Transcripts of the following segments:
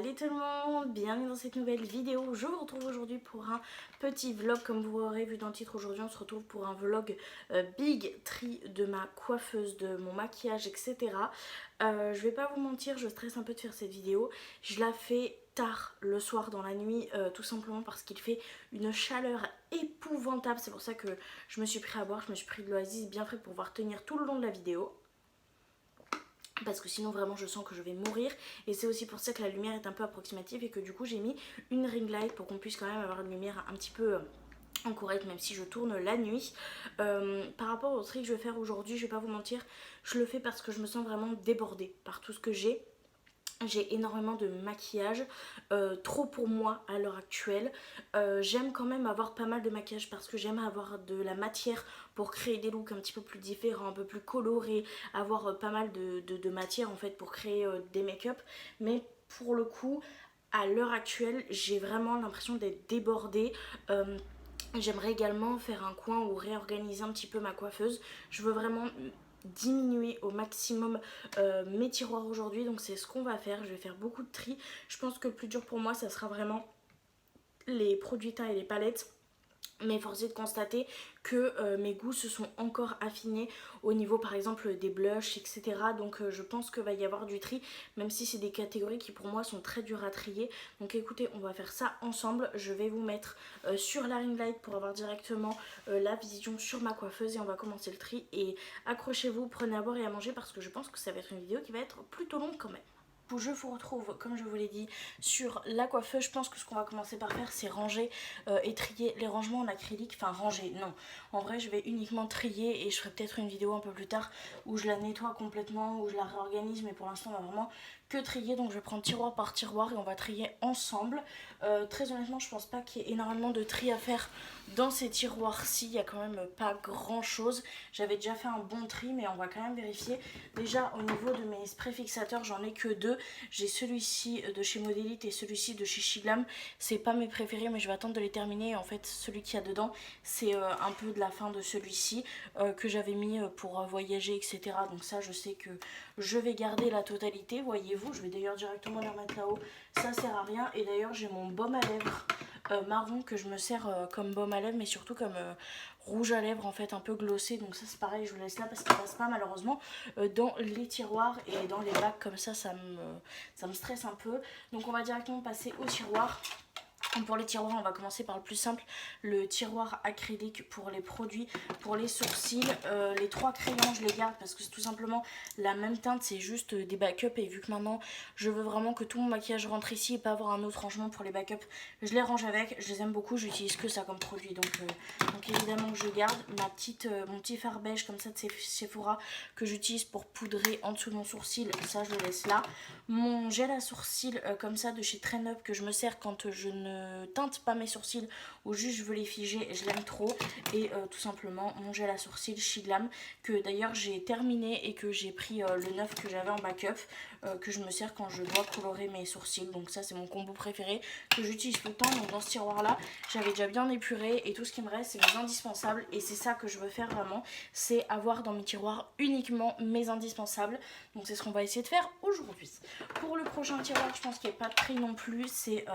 Salut tout le monde, bienvenue dans cette nouvelle vidéo. Je vous retrouve aujourd'hui pour un petit vlog. Comme vous l'aurez vu dans le titre, aujourd'hui on se retrouve pour un vlog big tri de ma coiffeuse, de mon maquillage, etc. Je vais pas vous mentir, je stresse un peu de faire cette vidéo. Je la fais tard le soir dans la nuit, tout simplement parce qu'il fait une chaleur épouvantable. C'est pour ça que je me suis pris à boire, je me suis pris de l'oasis bien frais pour pouvoir tenir tout le long de la vidéo. Parce que sinon vraiment je sens que je vais mourir. Et c'est aussi pour ça que la lumière est un peu approximative et que du coup j'ai mis une ring light pour qu'on puisse quand même avoir une lumière un petit peu en correct, même si je tourne la nuit. Par rapport au tri que je vais faire aujourd'hui, je vais pas vous mentir, je le fais parce que je me sens vraiment débordée par tout ce que j'ai. J'ai énormément de maquillage, trop pour moi à l'heure actuelle. J'aime quand même avoir pas mal de maquillage parce que j'aime avoir de la matière pour créer des looks un petit peu plus différents, un peu plus colorés, avoir pas mal de matière en fait pour créer des make-up. Mais pour le coup, à l'heure actuelle, j'ai vraiment l'impression d'être débordée. J'aimerais également faire un coin ou réorganiser un petit peu ma coiffeuse. Je veux vraiment diminuer au maximum mes tiroirs aujourd'hui, donc c'est ce qu'on va faire. Je vais faire beaucoup de tri. Je pense que le plus dur pour moi ça sera vraiment les produits teints et les palettes. Mais force est de constater que mes goûts se sont encore affinés au niveau par exemple des blushs, etc. Donc je pense qu'il va y avoir du tri, même si c'est des catégories qui pour moi sont très dures à trier. Donc écoutez, on va faire ça ensemble. Je vais vous mettre sur la ring light pour avoir directement la vision sur ma coiffeuse et on va commencer le tri. Et accrochez-vous, prenez à boire et à manger parce que je pense que ça va être une vidéo qui va être plutôt longue quand même. Je vous retrouve, comme je vous l'ai dit, sur la coiffeuse. Je pense que ce qu'on va commencer par faire, c'est ranger et trier les rangements en acrylique. Enfin, ranger, non. En vrai, je vais uniquement trier et je ferai peut-être une vidéo un peu plus tard où je la nettoie complètement, où je la réorganise. Mais pour l'instant, on va vraiment que trier. Donc, je vais prendre tiroir par tiroir et on va trier ensemble. Très honnêtement, je pense pas qu'il y ait énormément de tri à faire dans ces tiroirs-ci. Il n'y a quand même pas grand-chose. J'avais déjà fait un bon tri, mais on va quand même vérifier. Déjà, au niveau de mes sprays fixateurs, j'en ai que deux. J'ai celui-ci de chez Modélite et celui-ci de chez Shiglam. C'est pas mes préférés, mais je vais attendre de les terminer. En fait, celui qu'il y a dedans, c'est un peu de la fin de celui-ci que j'avais mis pour voyager, etc. Donc ça, je sais que je vais garder la totalité, voyez-vous. Je vais d'ailleurs directement les remettre là-haut. Ça sert à rien. Et d'ailleurs, j'ai mon baume à lèvres marron que je me sers comme baume à lèvres, mais surtout comme rouge à lèvres en fait, un peu glossé. Donc ça c'est pareil, je vous laisse là parce qu'il passe pas malheureusement dans les tiroirs et dans les bacs comme ça me stresse un peu. Donc on va directement passer au tiroir. Pour les tiroirs, on va commencer par le plus simple, le tiroir acrylique pour les produits, pour les sourcils. Les trois crayons, je les garde parce que c'est tout simplement la même teinte, c'est juste des backups. Et vu que maintenant, je veux vraiment que tout mon maquillage rentre ici et pas avoir un autre rangement pour les backups, je les range avec. Je les aime beaucoup, j'utilise que ça comme produit. Donc évidemment que je garde mon petit fard beige comme ça de Sephora que j'utilise pour poudrer en dessous de mon sourcil. Ça, je le laisse là. Mon gel à sourcils comme ça de chez Train Up que je me sers quand je ne teinte pas mes sourcils ou juste je veux les figer, je l'aime trop. Et tout simplement mon gel à sourcils Shiglam que d'ailleurs j'ai terminé et que j'ai pris le neuf que j'avais en backup que je me sers quand je dois colorer mes sourcils. Donc ça c'est mon combo préféré que j'utilise tout le temps. Donc dans ce tiroir là j'avais déjà bien épuré et tout ce qui me reste c'est mes indispensables et c'est ça que je veux faire vraiment, c'est avoir dans mes tiroirs uniquement mes indispensables. Donc c'est ce qu'on va essayer de faire aujourd'hui. Pour le prochain tiroir, je pense qu'il n'y a pas de tri non plus, c'est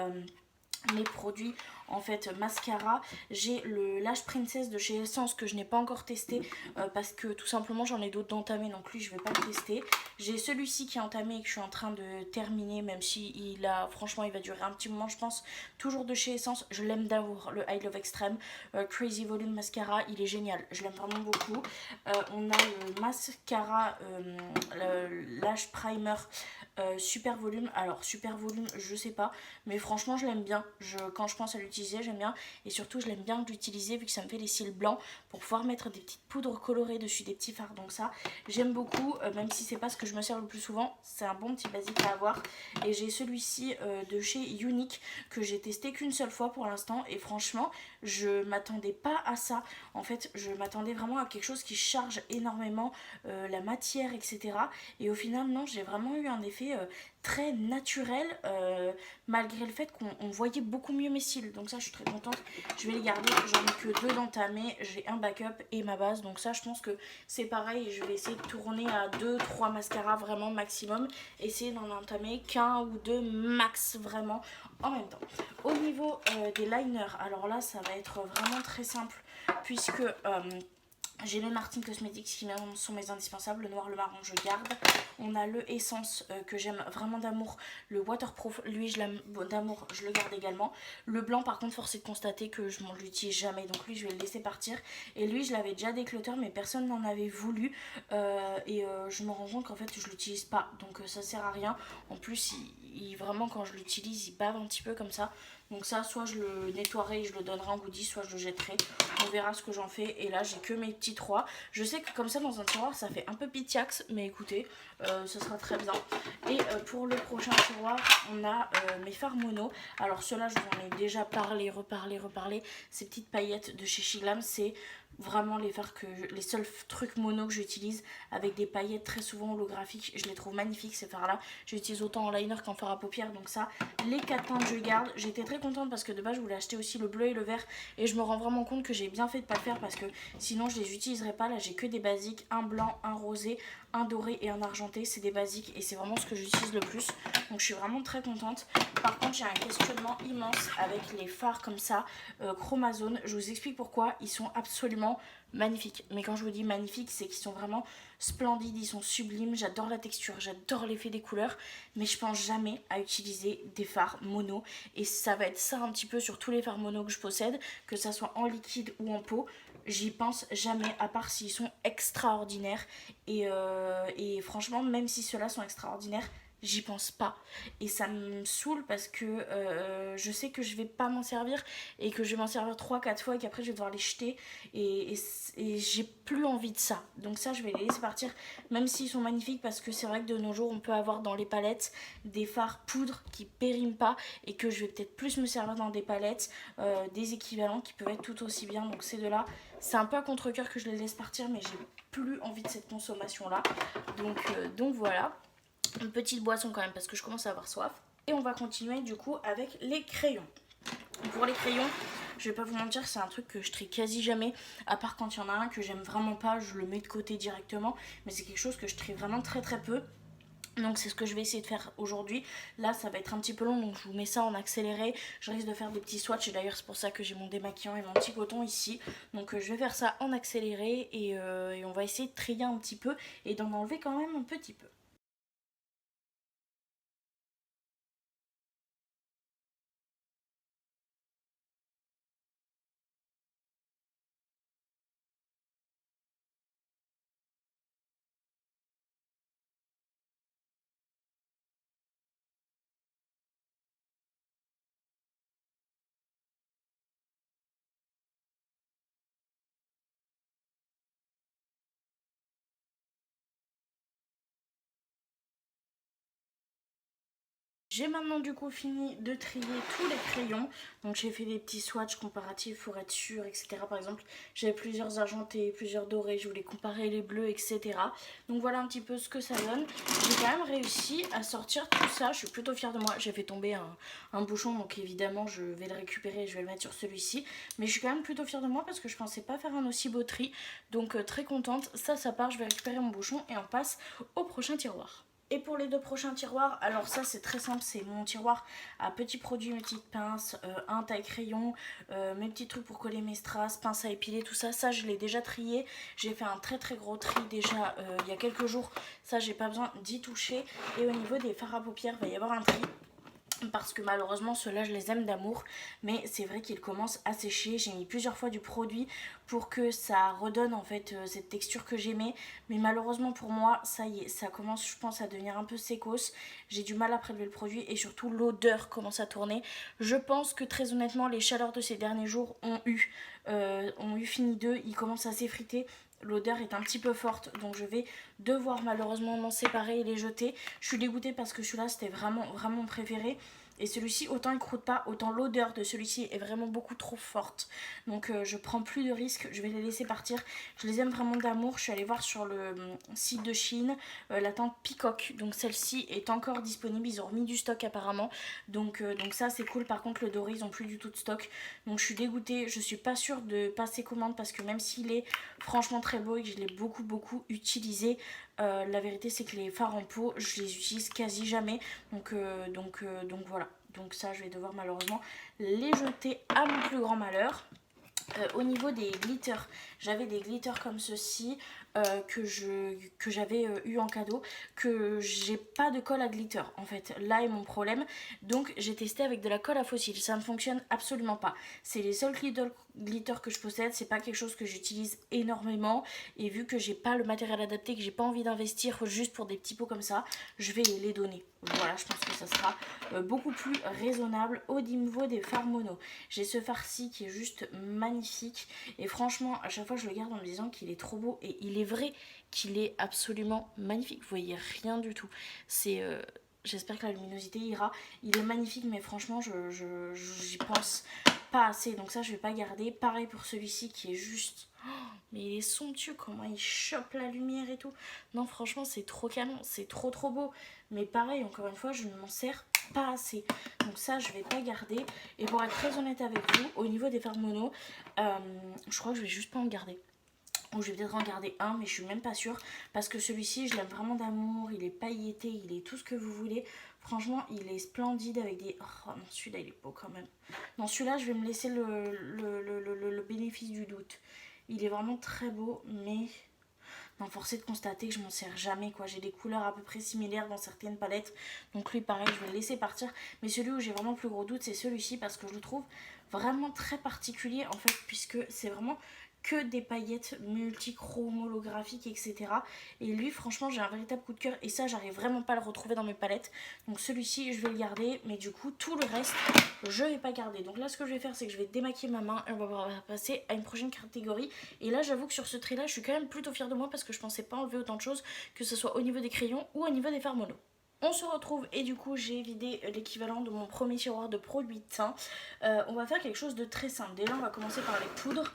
mes produits en fait mascara. J'ai le Lash Princess de chez Essence que je n'ai pas encore testé parce que tout simplement j'en ai d'autres d'entamés, donc lui je vais pas le tester. J'ai celui-ci qui est entamé et que je suis en train de terminer, même si franchement il va durer un petit moment je pense. Toujours de chez Essence, je l'aime d'amour, le I Love Extreme Crazy Volume Mascara, il est génial, je l'aime vraiment beaucoup. On a le mascara le Lash Primer super volume. Alors super volume je sais pas, mais franchement je l'aime bien. Quand je pense à l'utiliser j'aime bien. Et surtout je l'aime bien l'utiliser vu que ça me fait les cils blancs pour pouvoir mettre des petites poudres colorées dessus, des petits fards. Donc ça j'aime beaucoup, même si c'est pas ce que je me sers le plus souvent. C'est un bon petit basique à avoir. Et j'ai celui-ci de chez Unique que j'ai testé qu'une seule fois pour l'instant. Et franchement je m'attendais pas à ça. En fait je m'attendais vraiment à quelque chose qui charge énormément la matière, etc. Et au final non, j'ai vraiment eu un effet trouvé très naturel, malgré le fait qu'on voyait beaucoup mieux mes cils. Donc ça, je suis très contente. Je vais les garder. J'en ai que 2 d'entamés. J'ai un backup et ma base. Donc ça, je pense que c'est pareil. Je vais essayer de tourner à 2-3 mascaras vraiment maximum. Essayer d'en entamer qu'un ou deux max vraiment en même temps. Au niveau des liners, alors là, ça va être vraiment très simple puisque... j'ai les Martin Cosmetics qui sont mes indispensables, le noir, le marron je garde. On a le Essence que j'aime vraiment d'amour, le Waterproof, lui je l'aime d'amour, je le garde également. Le blanc par contre force est de constater que je m'en l'utilise jamais, donc lui je vais le laisser partir. Et lui je l'avais déjà déclutter mais personne n'en avait voulu je me rends compte qu'en fait je l'utilise pas, donc ça sert à rien. En plus vraiment quand je l'utilise il bave un petit peu comme ça. Donc ça, soit je le nettoierai et je le donnerai en goodie, soit je le jetterai. On verra ce que j'en fais. Et là, j'ai que mes petits 3. Je sais que comme ça, dans un tiroir, ça fait un peu pitiax. Mais écoutez, ça sera très bien. Et pour le prochain tiroir, on a mes fards mono. Alors ceux-là, je vous en ai déjà parlé, reparlé. Ces petites paillettes de chez Shiglam, c'est vraiment les seuls trucs mono que j'utilise, avec des paillettes très souvent holographiques. Je les trouve magnifiques ces fards là. J'utilise autant en liner qu'en fard à paupières. Donc ça, les 4 teintes je garde. J'étais très contente parce que de base je voulais acheter aussi le bleu et le vert, et je me rends vraiment compte que j'ai bien fait de pas le faire parce que sinon je les utiliserais pas. Là j'ai que des basiques, un blanc, un rosé, un doré et un argenté. C'est des basiques et c'est vraiment ce que j'utilise le plus, donc je suis vraiment très contente. Par contre j'ai un questionnement immense avec les fards comme ça Chromazone. Je vous explique pourquoi. Ils sont absolument magnifiques, mais quand je vous dis magnifiques, c'est qu'ils sont vraiment splendides, ils sont sublimes. J'adore la texture, j'adore l'effet des couleurs, mais je pense jamais à utiliser des fards mono, et ça va être ça un petit peu sur tous les fards mono que je possède, que ça soit en liquide ou en pot. J'y pense jamais, à part s'ils sont extraordinaires, et franchement même si ceux-là sont extraordinaires, j'y pense pas, et ça me saoule parce que je sais que je vais pas m'en servir et que je vais m'en servir 3-4 fois et qu'après je vais devoir les jeter, et j'ai plus envie de ça. Donc ça, je vais les laisser partir même s'ils sont magnifiques, parce que c'est vrai que de nos jours on peut avoir dans les palettes des fards poudre qui périment pas, et que je vais peut-être plus me servir dans des palettes des équivalents qui peuvent être tout aussi bien. Donc ces deux là, c'est un peu à contre-cœur que je les laisse partir, mais j'ai plus envie de cette consommation là. Donc voilà, une petite boisson quand même parce que je commence à avoir soif. Et on va continuer du coup avec les crayons. Pour les crayons, je vais pas vous mentir, c'est un truc que je trie quasi jamais, à part quand il y en a un que j'aime vraiment pas, je le mets de côté directement, mais c'est quelque chose que je trie vraiment très peu. Donc c'est ce que je vais essayer de faire aujourd'hui. Là ça va être un petit peu long, donc je vous mets ça en accéléré. Je risque de faire des petits swatchs, et d'ailleurs c'est pour ça que j'ai mon démaquillant et mon petit coton ici. Donc je vais faire ça en accéléré, et on va essayer de trier un petit peu et d'en enlever quand même un petit peu. J'ai maintenant du coup fini de trier tous les crayons. Donc j'ai fait des petits swatchs comparatifs pour être sûr, etc. Par exemple, j'avais plusieurs argentés, plusieurs dorés, je voulais comparer les bleus, etc. Donc voilà un petit peu ce que ça donne. J'ai quand même réussi à sortir tout ça, je suis plutôt fière de moi. J'ai fait tomber un bouchon, donc évidemment je vais le récupérer et je vais le mettre sur celui-ci. Mais je suis quand même plutôt fière de moi parce que je pensais pas faire un aussi beau tri. Donc très contente. Ça part, je vais récupérer mon bouchon et on passe au prochain tiroir. Et pour les 2 prochains tiroirs, alors ça c'est très simple, c'est mon tiroir à petits produits, mes petites pinces, un taille-crayon, mes petits trucs pour coller mes strass, pince à épiler, tout ça. Ça je l'ai déjà trié, j'ai fait un très gros tri déjà il y a quelques jours. Ça j'ai pas besoin d'y toucher. Et au niveau des fards à paupières, il va y avoir un tri, parce que malheureusement ceux-là je les aime d'amour, mais c'est vrai qu'ils commencent à sécher. J'ai mis plusieurs fois du produit pour que ça redonne en fait cette texture que j'aimais, mais malheureusement pour moi ça y est, ça commence je pense à devenir un peu sécos. J'ai du mal à prélever le produit et surtout l'odeur commence à tourner. Je pense que très honnêtement les chaleurs de ces derniers jours ont eu fini d'eux, ils commencent à s'effriter. L'odeur est un petit peu forte, donc je vais devoir malheureusement m'en séparer et les jeter. Je suis dégoûtée parce que celui-là c'était vraiment mon préféré. Et celui-ci, autant il croûte pas, autant l'odeur de celui-ci est vraiment beaucoup trop forte. Donc je prends plus de risques, je vais les laisser partir. Je les aime vraiment d'amour. Je suis allée voir sur le site de Shein la teinte Peacock. Donc celle-ci est encore disponible, ils ont remis du stock apparemment. Donc ça c'est cool. Par contre le doré, ils ont plus du tout de stock. Donc je suis dégoûtée, je suis pas sûre de passer commande parce que même s'il est franchement très beau et que je l'ai beaucoup utilisé, la vérité c'est que les fards en peau je les utilise quasi jamais, donc voilà, donc ça je vais devoir malheureusement les jeter à mon plus grand malheur. Au niveau des glitters, j'avais des glitters comme ceci que j'avais eu en cadeau, que j'ai pas de colle à glitter en fait, là est mon problème. Donc j'ai testé avec de la colle à fossile, ça ne fonctionne absolument pas. C'est les seuls glitters que je possède, c'est pas quelque chose que j'utilise énormément, et vu que j'ai pas le matériel adapté, que j'ai pas envie d'investir juste pour des petits pots comme ça, je vais les donner. Voilà, je pense que ça sera beaucoup plus raisonnable. Au niveau des fards mono, j'ai ce fard-ci qui est juste magnifique, et franchement à chaque fois je le garde en me disant qu'il est trop beau, et il est vrai qu'il est absolument magnifique. Vous voyez rien du tout, c'est j'espère que la luminosité ira. Il est magnifique, mais franchement j'y pense pas assez, donc ça je vais pas garder. Pareil pour celui-ci qui est juste... mais il est somptueux, comment il chope la lumière et tout. Non franchement c'est trop canon, c'est trop beau. Mais pareil, encore une fois, je ne m'en sers pas assez. Donc ça je vais pas garder. Et pour être très honnête avec vous, au niveau des fards mono, je crois que je vais juste pas en garder. Ou je vais peut-être en garder un, mais je suis même pas sûre. Parce que celui-ci, je l'aime vraiment d'amour. Il est pailleté, il est tout ce que vous voulez. Franchement, il est splendide avec des... Oh non, celui-là, il est beau quand même. Non, celui-là, je vais me laisser le bénéfice du doute. Il est vraiment très beau, mais... non, force est de constater que je m'en sers jamais, quoi. J'ai des couleurs à peu près similaires dans certaines palettes. Donc lui, pareil, je vais le laisser partir. Mais celui où j'ai vraiment le plus gros doute, c'est celui-ci. Parce que je le trouve vraiment très particulier, en fait. Puisque c'est vraiment... que des paillettes multichromolographiques, etc. Et lui franchement j'ai un véritable coup de cœur, et ça j'arrive vraiment pas à le retrouver dans mes palettes. Donc celui-ci je vais le garder, mais du coup tout le reste je vais pas garder. Donc là ce que je vais faire c'est que je vais démaquiller ma main et on va passer à une prochaine catégorie. Et là j'avoue que sur ce trait là je suis quand même plutôt fière de moi, parce que je pensais pas enlever autant de choses, que ce soit au niveau des crayons ou au niveau des fards mono. On se retrouve, et du coup j'ai vidé l'équivalent de mon premier tiroir de produits de teint. On va faire quelque chose de très simple. Déjà on va commencer par les poudres.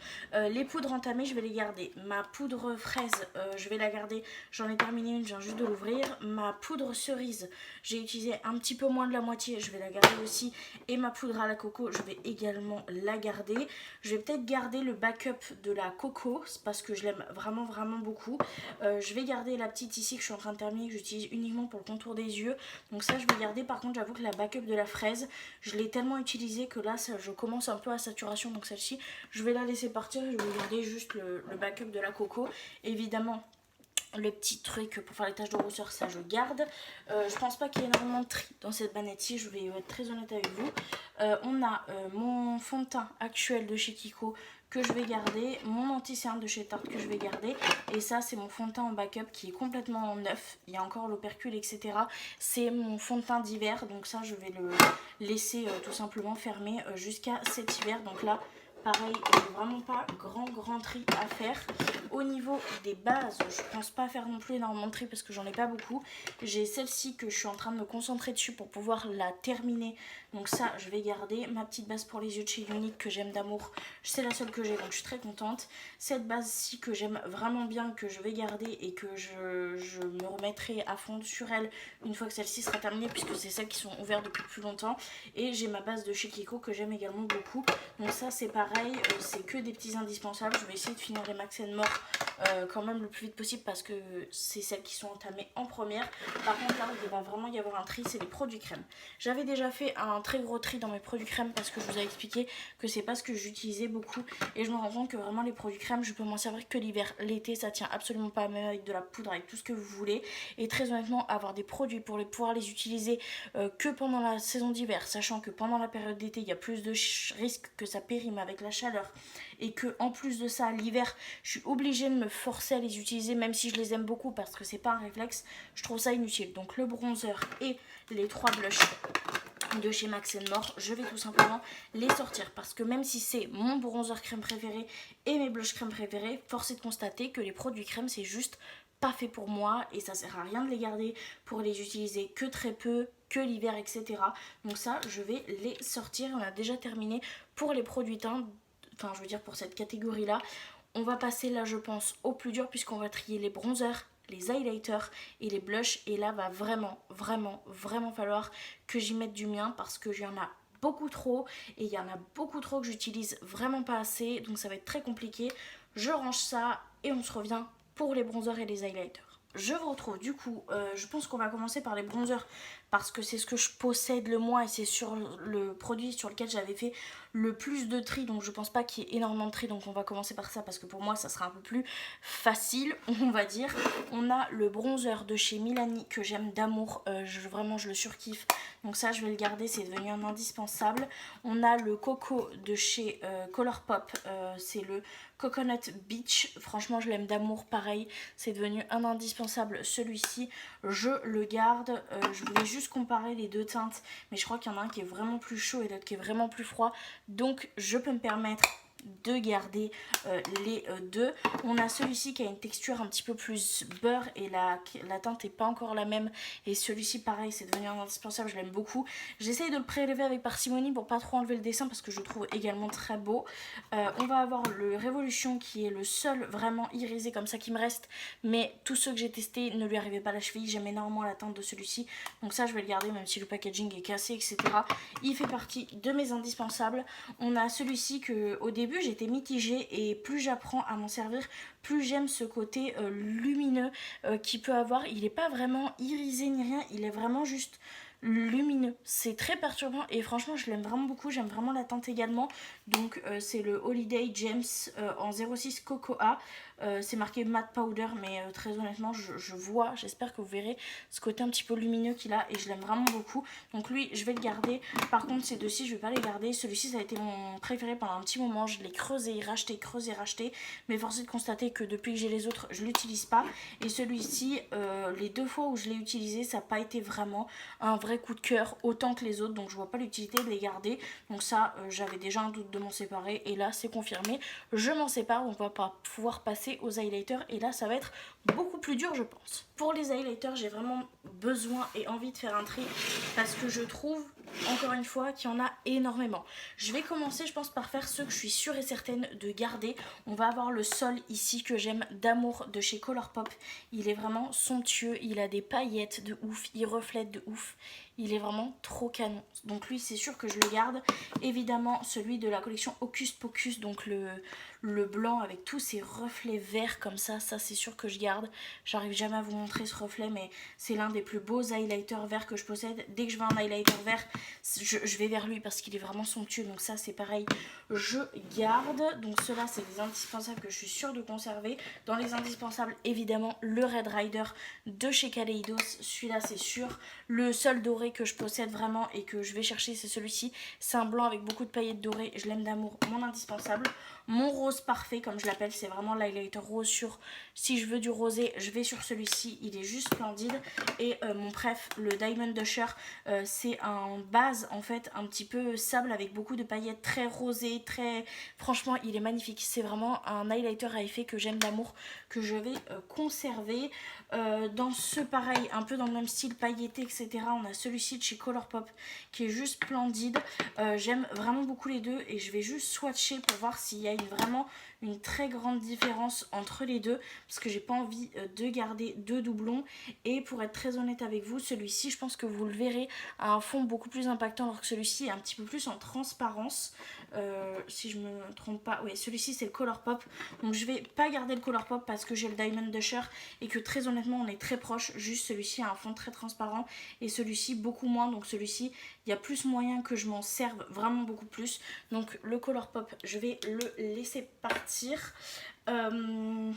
Les poudres entamées je vais les garder. Ma poudre fraise je vais la garder, j'en ai terminé une, je viens juste de l'ouvrir. Ma poudre cerise j'ai utilisé un petit peu moins de la moitié, je vais la garder aussi. Et ma poudre à la coco je vais également la garder. Je vais peut-être garder le backup de la coco parce que je l'aime vraiment beaucoup. Je vais garder la petite ici que je suis en train de terminer, que j'utilise uniquement pour le contour des yeux. Donc ça je vais garder. Par contre j'avoue que la backup de la fraise je l'ai tellement utilisée que là je commence un peu à saturation, donc celle-ci je vais la laisser partir. Je vais garder juste le backup de la coco. Évidemment le petit truc pour faire les taches de rousseur, ça je garde. Je pense pas qu'il y ait énormément de tri dans cette banette-ci, je vais être très honnête avec vous. On a mon fond de teint actuel de chez Kiko que je vais garder, mon anti-cerne de chez Tarte que je vais garder, et ça c'est mon fond de teint en backup qui est complètement neuf, il y a encore l'opercule etc. C'est mon fond de teint d'hiver, donc ça je vais le laisser tout simplement fermé jusqu'à cet hiver. Donc là pareil, vraiment pas grand tri à faire. Au niveau des bases, je pense pas faire non plus énormément de tri parce que j'en ai pas beaucoup. J'ai celle-ci que je suis en train de me concentrer dessus pour pouvoir la terminer. Donc ça, je vais garder. Ma petite base pour les yeux de chez Unique que j'aime d'amour, c'est la seule que j'ai, donc je suis très contente. Cette base-ci que j'aime vraiment bien, que je vais garder et que je me remettrai à fond sur elle une fois que celle-ci sera terminée, puisque c'est celles qui sont ouvertes depuis plus longtemps. Et j'ai ma base de chez Kiko que j'aime également beaucoup. Donc ça c'est pareil, c'est que des petits indispensables. Je vais essayer de finir les Max & More quand même le plus vite possible parce que c'est celles qui sont entamées en première. Par contre là il va vraiment y avoir un tri, c'est les produits crème. J'avais déjà fait un très gros tri dans mes produits crème parce que je vous ai expliqué que c'est pas ce que j'utilisais beaucoup, et je me rends compte que vraiment les produits crème je peux m'en servir que l'hiver. L'été ça tient absolument pas, même avec de la poudre, avec tout ce que vous voulez. Et très honnêtement, avoir des produits pour pouvoir les utiliser que pendant la saison d'hiver, sachant que pendant la période d'été il y a plus de risques que ça périme avec la chaleur, et que en plus de ça l'hiver je suis obligée de me forcer à les utiliser même si je les aime beaucoup parce que c'est pas un réflexe, je trouve ça inutile. Donc le bronzer et les 3 blushs de chez Max & More, je vais tout simplement les sortir parce que même si c'est mon bronzer crème préféré et mes blushs crème préférés, force est de constater que les produits crème c'est juste pas fait pour moi et ça sert à rien de les garder pour les utiliser que très peu, que l'hiver, etc. Donc ça, je vais les sortir. On a déjà terminé pour les produits teints, enfin je veux dire pour cette catégorie là. On va passer là je pense au plus dur puisqu'on va trier les bronzers, les highlighters et les blushs. Et là va vraiment falloir que j'y mette du mien parce que j'y en a beaucoup trop et il y en a beaucoup trop que j'utilise vraiment pas assez, donc ça va être très compliqué. Je range ça et on se revient pour les bronzers et les highlighters. Je vous retrouve du coup, je pense qu'on va commencer par les bronzers parce que c'est ce que je possède le moins et c'est sur le produit sur lequel j'avais fait le plus de tri, donc je pense pas qu'il y ait énormément de tri, donc on va commencer par ça parce que pour moi ça sera un peu plus facile, on va dire. On a le bronzer de chez Milani que j'aime d'amour, vraiment je le surkiffe, donc ça je vais le garder, c'est devenu un indispensable. On a le Coco de chez Colourpop, c'est le Coconut Beach, franchement je l'aime d'amour, pareil, c'est devenu un indispensable celui-ci, je le garde. Je voulais juste comparer les deux teintes, mais je crois qu'il y en a un qui est vraiment plus chaud et l'autre qui est vraiment plus froid, donc je peux me permettre de garder les deux. On a celui-ci qui a une texture un petit peu plus beurre et la teinte n'est pas encore la même, et celui-ci pareil c'est devenu un indispensable, je l'aime beaucoup. J'essaye de le prélever avec parcimonie pour pas trop enlever le dessin parce que je le trouve également très beau. On va avoir le Révolution qui est le seul vraiment irisé comme ça qui me reste, mais tous ceux que j'ai testés ne lui arrivaient pas à la cheville. J'aime énormément la teinte de celui-ci, donc ça je vais le garder même si le packaging est cassé, etc. Il fait partie de mes indispensables. On a celui-ci que au début j'étais mitigée et plus j'apprends à m'en servir, plus j'aime ce côté lumineux qu'il peut avoir. Il n'est pas vraiment irisé ni rien, il est vraiment juste lumineux, c'est très perturbant et franchement je l'aime vraiment beaucoup, j'aime vraiment la teinte également. Donc c'est le Holiday James en 06 Cocoa, c'est marqué matte powder, mais très honnêtement je vois, j'espère que vous verrez ce côté un petit peu lumineux qu'il a et je l'aime vraiment beaucoup, donc lui je vais le garder. Par contre ces deux-ci je vais pas les garder, celui-ci ça a été mon préféré pendant un petit moment, je l'ai creusé, racheté, mais force est de constater que depuis que j'ai les autres je l'utilise pas, et celui-ci les deux fois où je l'ai utilisé ça n'a pas été vraiment un vrai coup de cœur autant que les autres, donc je vois pas l'utilité de les garder. Donc ça j'avais déjà un doute de m'en séparer et là c'est confirmé, je m'en sépare. On va pas pouvoir passer aux highlighters et là ça va être beaucoup plus dur je pense. Pour les highlighters j'ai vraiment besoin et envie de faire un tri parce que je trouve encore une fois qu'il y en a énormément. Je vais commencer je pense par faire ceux que je suis sûre et certaine de garder. On va avoir le Sol ici que j'aime d'amour de chez Colourpop, il est vraiment somptueux, il a des paillettes de ouf, il reflète de ouf, il est vraiment trop canon, donc lui c'est sûr que je le garde. Évidemment celui de la collection Hocus Pocus, donc le blanc avec tous ces reflets verts comme ça c'est sûr que je garde. J'arrive jamais à vous montrer ce reflet, mais c'est l'un des plus beaux highlighters verts que je possède. Dès que je veux un highlighter vert je vais vers lui parce qu'il est vraiment somptueux, donc ça c'est pareil, je garde. Donc ceux-là c'est des indispensables que je suis sûre de conserver. Dans les indispensables évidemment le Red Rider de chez Kaleidos, celui-là c'est sûr. Le seul doré que je possède vraiment et que je vais chercher c'est celui-ci, c'est un blanc avec beaucoup de paillettes dorées, je l'aime d'amour, mon indispensable. Mon rose parfait comme je l'appelle, c'est vraiment l'highlighter rose sur, si je veux du rosé je vais sur celui-ci, il est juste splendide. Et mon préf, le Diamond Dusher, c'est un base en fait un petit peu sable avec beaucoup de paillettes, très rosé, très, franchement il est magnifique, c'est vraiment un highlighter à effet que j'aime d'amour, que je vais conserver. Dans ce pareil, un peu dans le même style pailleté etc, on a celui-ci de chez Colourpop qui est juste splendide. J'aime vraiment beaucoup les deux et je vais juste swatcher pour voir s'il y a vraiment une très grande différence entre les deux parce que j'ai pas envie de garder deux doublons. Et pour être très honnête avec vous, celui-ci je pense que vous le verrez a un fond beaucoup plus impactant alors que celui-ci est un petit peu plus en transparence. Si je me trompe pas, oui celui-ci c'est le Colourpop, donc je vais pas garder le Colourpop parce que j'ai le Diamond Dusher et que très honnêtement on est très proche, juste celui-ci a un fond très transparent et celui-ci beaucoup moins, donc celui-ci il y a plus moyen que je m'en serve vraiment beaucoup plus, donc le Colourpop je vais le laisser partir. On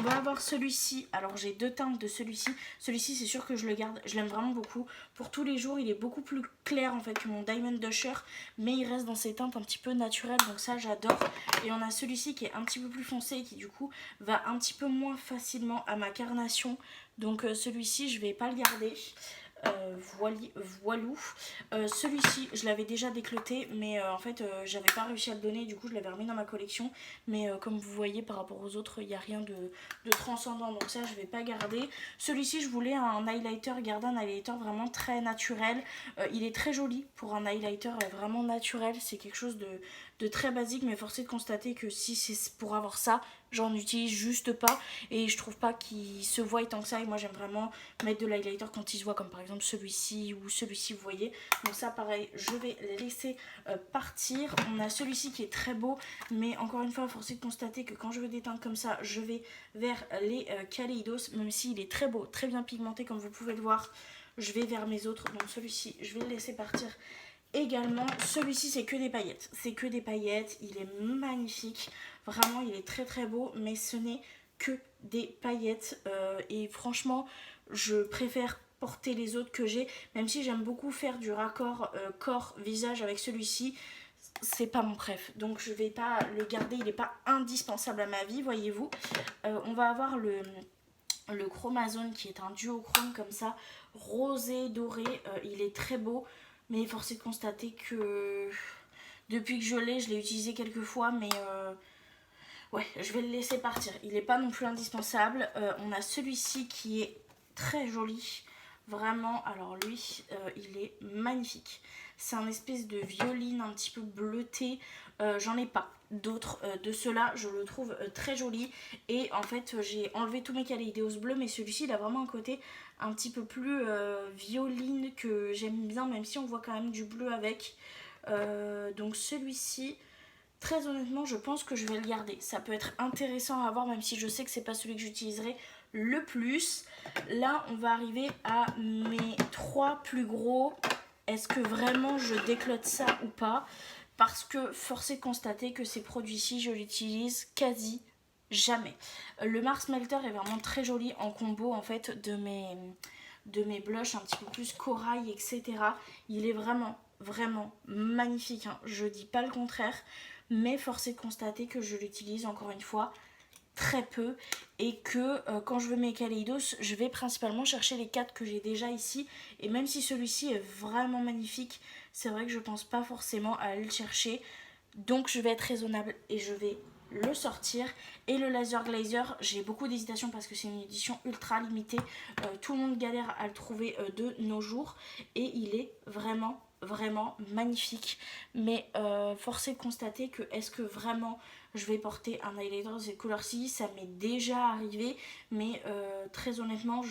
va avoir celui-ci, alors j'ai deux teintes de celui-ci c'est sûr que je le garde, je l'aime vraiment beaucoup. Pour tous les jours il est beaucoup plus clair en fait que mon Diamond Dusher, mais il reste dans ses teintes un petit peu naturelles, donc ça j'adore. Et on a celui-ci qui est un petit peu plus foncé et qui du coup va un petit peu moins facilement à ma carnation, donc celui-ci je vais pas le garder. voilou. Celui-ci je l'avais déjà décloté, mais en fait j'avais pas réussi à le donner, du coup je l'avais remis dans ma collection, mais comme vous voyez par rapport aux autres il n'y a rien de transcendant, donc ça je vais pas garder. Celui-ci je voulais un highlighter, garder un highlighter vraiment très naturel. Il est très joli pour un highlighter vraiment naturel, c'est quelque chose de très basique, mais force est de constater que si c'est pour avoir ça, j'en utilise juste pas et je trouve pas qu'il se voie tant que ça, et moi j'aime vraiment mettre de l'highlighter quand il se voit, comme par exemple celui-ci ou celui-ci, vous voyez. Donc ça pareil je vais laisser partir. On a celui-ci qui est très beau, mais encore une fois force est de constater que quand je veux des teintes comme ça je vais vers les Kaleidos, même s'il est très beau, très bien pigmenté comme vous pouvez le voir, je vais vers mes autres. Donc celui-ci je vais le laisser partir également. Celui-ci c'est que des paillettes, il est magnifique, vraiment il est très très beau, mais ce n'est que des paillettes et franchement je préfère porter les autres que j'ai, même si j'aime beaucoup faire du raccord corps visage avec celui-ci, c'est pas mon préf, donc je vais pas le garder, il n'est pas indispensable à ma vie, voyez-vous. On va avoir le Chromazone qui est un duochrome comme ça, rosé doré, il est très beau, mais force est de constater que depuis que je l'ai utilisé quelques fois, mais ouais, je vais le laisser partir, il n'est pas non plus indispensable. On a celui-ci qui est très joli, vraiment, alors lui il est magnifique, c'est un espèce de violine un petit peu bleuté, j'en ai pas d'autres de ceux-là, je le trouve très joli, et en fait j'ai enlevé tous mes Kaleidos bleus, mais celui-ci il a vraiment un côté un petit peu plus violine que j'aime bien, même si on voit quand même du bleu avec. Donc celui-ci, très honnêtement, je pense que je vais le garder. Ça peut être intéressant à avoir, même si je sais que c'est pas celui que j'utiliserai le plus. Là, on va arriver à mes 3 plus gros. Est-ce que vraiment je déclote ça ou pas? Parce que force est de constater que ces produits-ci, je l'utilise quasi jamais. Le Mars Melter est vraiment très joli en combo en fait de mes blushs un petit peu plus corail, etc. Il est vraiment magnifique, hein. Je dis pas le contraire, mais force est de constater que je l'utilise encore une fois très peu, et que quand je veux mes Kaleidos, je vais principalement chercher les 4 que j'ai déjà ici, et même si celui-ci est vraiment magnifique, c'est vrai que je pense pas forcément à aller le chercher, donc je vais être raisonnable et je vais le sortir. Et le Laser Glazer, j'ai beaucoup d'hésitation parce que c'est une édition ultra limitée, tout le monde galère à le trouver de nos jours, et il est vraiment magnifique, mais force est de constater que est-ce que vraiment je vais porter un highlighter de cette couleur-ci? Ça m'est déjà arrivé, mais très honnêtement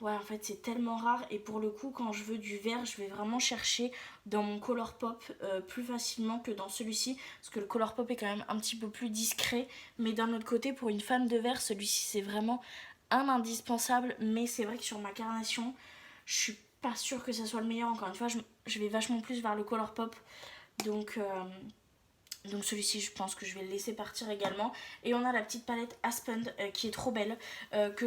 ouais, en fait c'est tellement rare, et pour le coup quand je veux du vert je vais vraiment chercher dans mon Colourpop plus facilement que dans celui-ci, parce que le Colourpop est quand même un petit peu plus discret, mais d'un autre côté pour une fan de vert, celui-ci c'est vraiment un indispensable. Mais c'est vrai que sur ma carnation je suis pas sûre que ça soit le meilleur, encore une fois je vais vachement plus vers le Colourpop, donc celui-ci je pense que je vais le laisser partir également. Et on a la petite palette Aspen qui est trop belle, que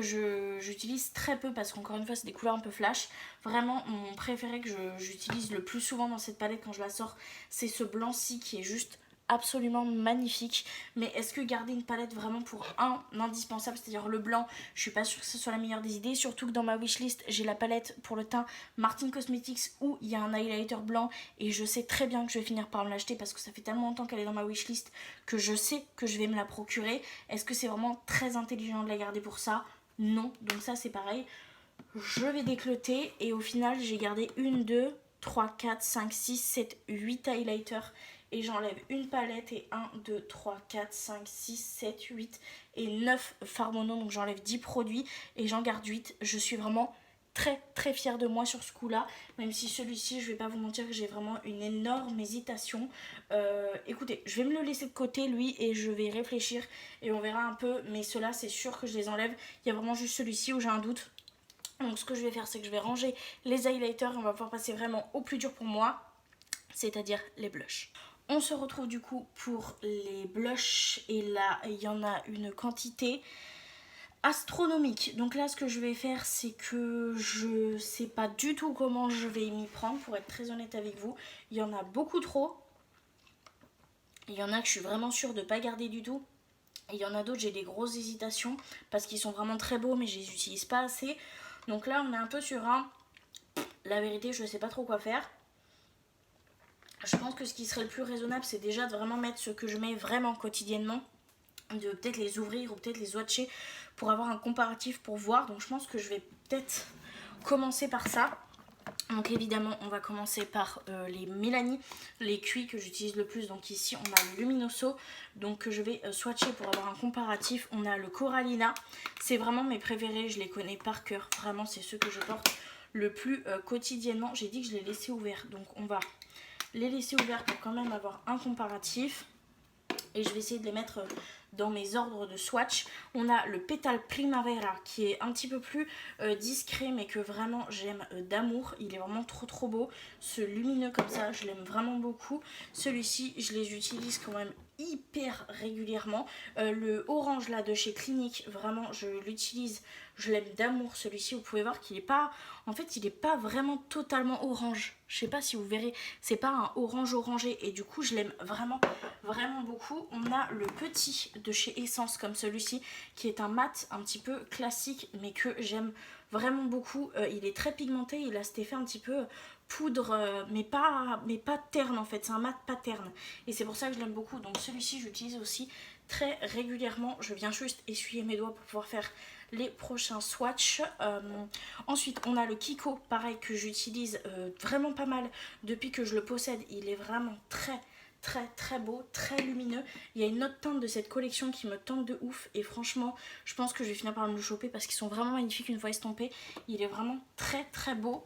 j'utilise très peu parce qu'encore une fois c'est des couleurs un peu flash. Vraiment mon préféré que j'utilise le plus souvent dans cette palette quand je la sors, c'est ce blanc-ci qui est juste absolument magnifique. Mais est-ce que garder une palette vraiment pour un indispensable, c'est-à-dire le blanc, je suis pas sûre que ce soit la meilleure des idées, surtout que dans ma wishlist j'ai la palette pour le teint Martin Cosmetics où il y a un highlighter blanc, et je sais très bien que je vais finir par me l'acheter parce que ça fait tellement longtemps qu'elle est dans ma wishlist que je sais que je vais me la procurer. Est-ce que c'est vraiment très intelligent de la garder pour ça? Non, donc ça c'est pareil, je vais décloter, et au final j'ai gardé 1, 2, 3, 4, 5, 6, 7, 8 highlighters, et j'enlève une palette, et 1, 2, 3, 4, 5, 6, 7, 8 et 9 fards mono, donc j'enlève 10 produits et j'en garde 8. Je suis vraiment très fière de moi sur ce coup là, même si celui-ci je vais pas vous mentir que j'ai vraiment une énorme hésitation. Écoutez, je vais me le laisser de côté lui, et je vais réfléchir et on verra un peu, mais ceux-là c'est sûr que je les enlève. Il y a vraiment juste celui-ci où j'ai un doute. Donc ce que je vais faire, c'est que je vais ranger les highlighters et on va pouvoir passer vraiment au plus dur pour moi, c'est-à-dire les blushs. On se retrouve du coup pour les blushs, et là il y en a une quantité astronomique. Donc là ce que je vais faire, c'est que je sais pas du tout comment je vais m'y prendre, pour être très honnête avec vous. Il y en a beaucoup trop, il y en a que je suis vraiment sûre de pas garder du tout, et il y en a d'autres j'ai des grosses hésitations parce qu'ils sont vraiment très beaux mais je les utilise pas assez. Donc là on est un peu sur un la vérité je sais pas trop quoi faire. Je pense que ce qui serait le plus raisonnable c'est déjà de vraiment mettre ce que je mets vraiment quotidiennement, de peut-être les ouvrir ou peut-être les swatcher pour avoir un comparatif pour voir. Donc je pense que je vais peut-être commencer par ça. Donc évidemment on va commencer par les Milani, les cuits que j'utilise le plus. Donc ici on a le Luminoso, donc que je vais swatcher pour avoir un comparatif. On a le Corallina, c'est vraiment mes préférés, je les connais par cœur, vraiment c'est ceux que je porte le plus quotidiennement. J'ai dit que je les laissais ouverts, donc on va les laisser ouverts pour quand même avoir un comparatif. Et je vais essayer de les mettre dans mes ordres de swatch. On a le Pétale Primavera qui est un petit peu plus discret mais que vraiment j'aime d'amour. Il est vraiment trop beau. Ce lumineux comme ça, je l'aime vraiment beaucoup. Celui-ci, je les utilise quand même hyper régulièrement. Le orange là de chez Clinique, vraiment je l'utilise, je l'aime d'amour celui-ci. Vous pouvez voir qu'il est pas, en fait il est pas vraiment totalement orange, je sais pas si vous verrez, c'est pas un orange orangé et du coup je l'aime vraiment beaucoup. On a le petit de chez Essence comme celui-ci qui est un mat un petit peu classique mais que j'aime vraiment beaucoup. Il est très pigmenté, il a cet effet un petit peu poudre mais pas terne en fait, c'est un mat pas terne et c'est pour ça que je l'aime beaucoup. Donc celui-ci j'utilise aussi très régulièrement. Je viens juste essuyer mes doigts pour pouvoir faire les prochains swatchs. Ensuite on a le Kiko, pareil, que j'utilise vraiment pas mal depuis que je le possède. Il est vraiment très beau, très lumineux. Il y a une autre teinte de cette collection qui me tente de ouf et franchement je pense que je vais finir par me le choper parce qu'ils sont vraiment magnifiques une fois estompés. Il est vraiment très beau.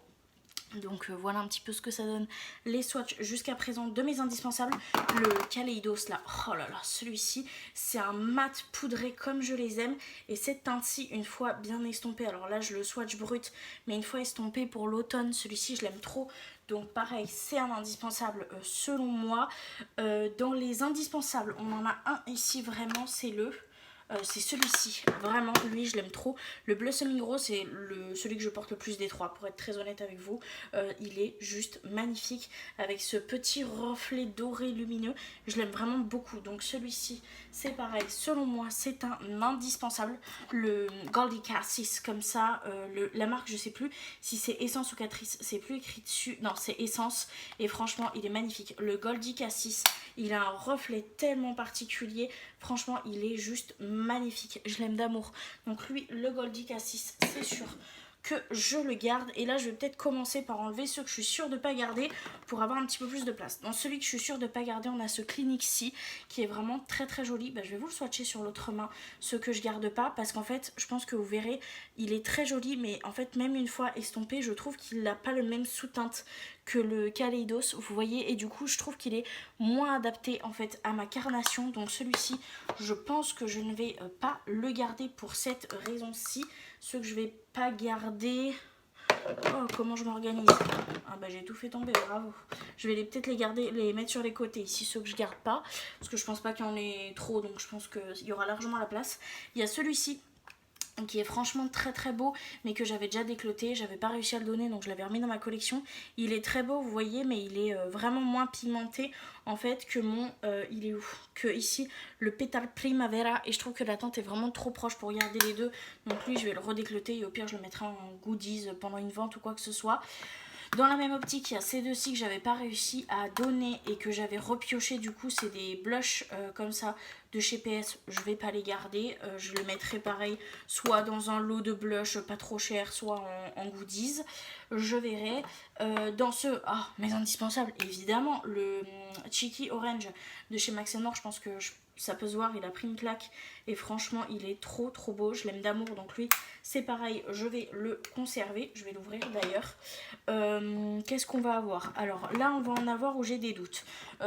Donc voilà un petit peu ce que ça donne les swatchs jusqu'à présent de mes indispensables. Le Kaleidos là, oh là là, celui-ci c'est un mat poudré comme je les aime. Et cette teinte-ci une fois bien estompée, alors là je le swatch brut, mais une fois estompé pour l'automne, celui-ci je l'aime trop. Donc pareil, c'est un indispensable selon moi. Dans les indispensables, on en a un ici vraiment, c'est celui-ci, vraiment lui je l'aime trop. Le Blossoming Rose c'est celui que je porte le plus des trois pour être très honnête avec vous. Il est juste magnifique avec ce petit reflet doré lumineux, je l'aime vraiment beaucoup. Donc celui-ci c'est pareil, selon moi c'est un indispensable. Le Goldie Cassis comme ça, la marque je sais plus si c'est Essence ou Catrice, c'est plus écrit dessus, non c'est Essence et franchement il est magnifique. Le Goldie Cassis il a un reflet tellement particulier, franchement il est juste magnifique, je l'aime d'amour. Donc lui le Goldie Cassis c'est sûr que je le garde. Et là je vais peut-être commencer par enlever ceux que je suis sûre de ne pas garder pour avoir un petit peu plus de place. Dans celui que je suis sûre de ne pas garder, on a ce Clinique-ci qui est vraiment très joli. Je vais vous le swatcher sur l'autre main, ceux que je garde pas, parce qu'en fait je pense que vous verrez il est très joli, mais en fait même une fois estompé je trouve qu'il n'a pas le même sous-teinte que le Kaleidos, vous voyez, et du coup je trouve qu'il est moins adapté en fait à ma carnation. Donc celui-ci je pense que je ne vais pas le garder pour cette raison-ci. Ceux que je vais pas garder, oh comment je m'organise, ah bah j'ai tout fait tomber, bravo. Je vais peut-être les garder, les mettre sur les côtés ici, ceux que je garde pas, parce que je pense pas qu'il y en ait trop, donc je pense qu'il y aura largement la place. Il y a celui-ci qui est franchement très beau mais que j'avais déjà décloté, j'avais pas réussi à le donner donc je l'avais remis dans ma collection. Il est très beau vous voyez, mais il est vraiment moins pigmenté en fait que il est où, que ici le Pétale Primavera, et je trouve que la teinte est vraiment trop proche pour garder les deux. Donc lui je vais le redécloter et au pire je le mettrai en goodies pendant une vente ou quoi que ce soit. Dans la même optique, il y a ces deux-ci que j'avais pas réussi à donner et que j'avais repioché. Du coup, c'est des blushs comme ça de chez PS. Je vais pas les garder. Je les mettrai pareil, soit dans un lot de blush pas trop cher, soit en goodies. Je verrai. Dans mes indispensables, évidemment, le Cheeky Orange de chez Max & More. Je pense que ça peut se voir, il a pris une claque et franchement il est trop beau, je l'aime d'amour. Donc lui c'est pareil, je vais le conserver, je vais l'ouvrir d'ailleurs. Qu'est-ce qu'on va avoir? Alors là on va en avoir où j'ai des doutes.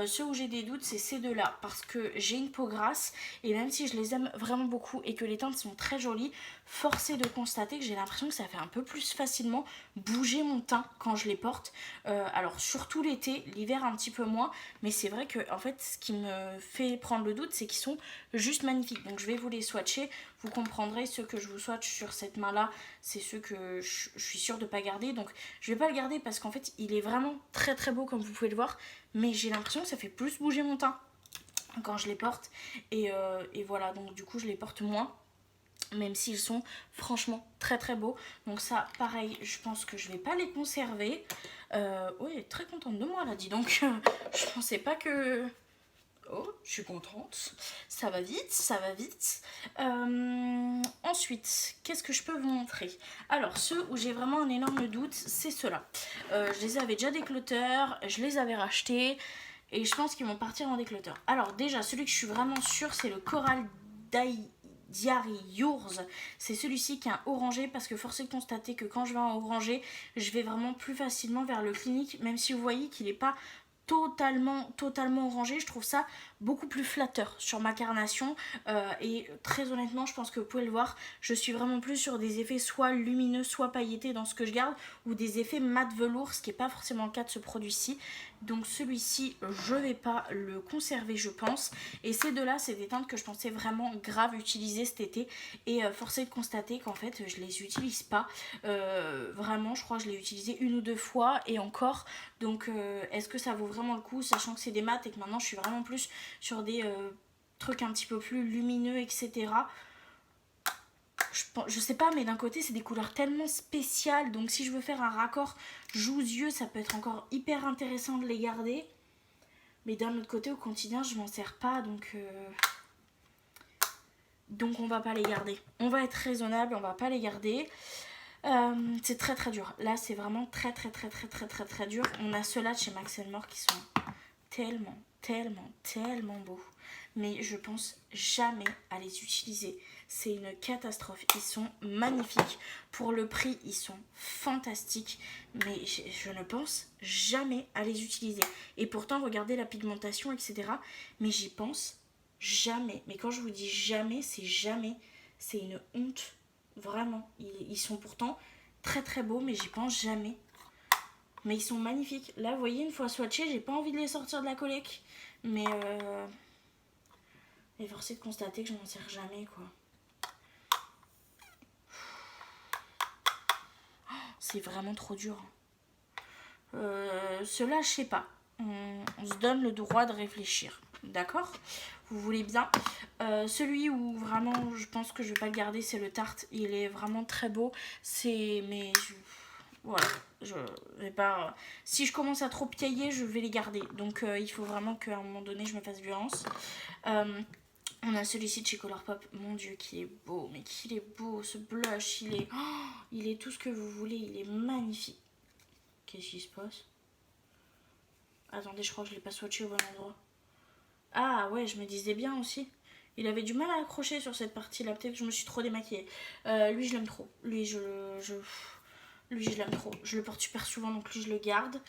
Ceux où j'ai des doutes c'est ces deux là, parce que j'ai une peau grasse et même si je les aime vraiment beaucoup et que les teintes sont très jolies, force est de constater que j'ai l'impression que ça fait un peu plus facilement bouger mon teint quand je les porte. Alors surtout l'été, l'hiver un petit peu moins, mais c'est vrai que en fait ce qui me fait prendre le doute c'est qu'ils sont juste magnifiques. Donc je vais vous les swatcher, vous comprendrez. Ceux que je vous swatch sur cette main là c'est ceux que je suis sûre de ne pas garder. Donc je vais pas le garder parce qu'en fait il est vraiment très beau comme vous pouvez le voir, mais j'ai l'impression que ça fait plus bouger mon teint quand je les porte et voilà, donc du coup je les porte moins. même s'ils sont franchement très très beaux. Donc ça, pareil, je pense que je vais pas les conserver. Oui, très contente de moi là, dis donc. Je pensais pas que... Oh, je suis contente. Ça va vite, ça va vite. Ensuite, qu'est-ce que je peux vous montrer? Alors, ceux où j'ai vraiment un énorme doute, c'est ceux-là. Je les avais déjà décluteurs, je les avais rachetés. Et je pense qu'ils vont partir en décluteur. Alors déjà, celui que je suis vraiment sûre, c'est le Coral Diary Yours. C'est celui-ci qui est un orangé parce que force est de constater que quand je vais en orangé, je vais vraiment plus facilement vers le clinique. Même si vous voyez qu'il n'est pas totalement orangé, je trouve ça beaucoup plus flatteur sur ma carnation et très honnêtement je pense que vous pouvez le voir, je suis vraiment plus sur des effets soit lumineux soit pailletés dans ce que je garde ou des effets mat velours, ce qui n'est pas forcément le cas de ce produit-ci. Donc celui-ci je vais pas le conserver je pense, et ces deux là c'est des teintes que je pensais vraiment grave utiliser cet été et force est de constater qu'en fait je les utilise pas vraiment. Je crois que je l'ai utilisé une ou deux fois et encore, donc est-ce que ça vaut vraiment le coup, sachant que c'est des mats et que maintenant je suis vraiment plus sur des trucs un petit peu plus lumineux, etc. Je sais pas, mais d'un côté c'est des couleurs tellement spéciales, donc si je veux faire un raccord joues-yeux, ça peut être encore hyper intéressant de les garder. Mais d'un autre côté, au quotidien, je m'en sers pas, donc on va pas les garder. On va être raisonnable, on va pas les garder. C'est très très dur. Là, c'est vraiment très très très très très très très dur. On a ceux-là de chez Max More qui sont tellement beaux. Mais je pense jamais à les utiliser. C'est une catastrophe. Ils sont magnifiques. Pour le prix, ils sont fantastiques. Mais je ne pense jamais à les utiliser. Et pourtant, regardez la pigmentation, etc. Mais j'y pense jamais. Mais quand je vous dis jamais, c'est jamais. C'est une honte. Vraiment. Ils sont pourtant très très beaux, mais j'y pense jamais. Mais ils sont magnifiques. Là, vous voyez, une fois swatchés, j'ai pas envie de les sortir de la collecte. Mais force est de constater que je m'en sers jamais, quoi. C'est vraiment trop dur. Ceux-là, je sais pas. On se donne le droit de réfléchir. D'accord? Vous voulez bien. Celui où vraiment je pense que je vais pas le garder, c'est le Tarte. Il est vraiment très beau. Voilà, je vais pas... Si je commence à trop piailler, je vais les garder. Donc il faut vraiment qu'à un moment donné, je me fasse violence. On a celui-ci de chez Colourpop. Mon Dieu, qu'il est beau. Mais qu'il est beau, ce blush. Il est tout ce que vous voulez. Il est magnifique. Qu'est-ce qui se passe? Attendez, je crois que je l'ai pas swatché au bon endroit. Ah ouais, je me disais bien aussi. Il avait du mal à accrocher sur cette partie-là. Peut-être que je me suis trop démaquillée. Lui, je l'aime trop. Lui, je l'aime trop. Je le porte super souvent, donc lui, je le garde.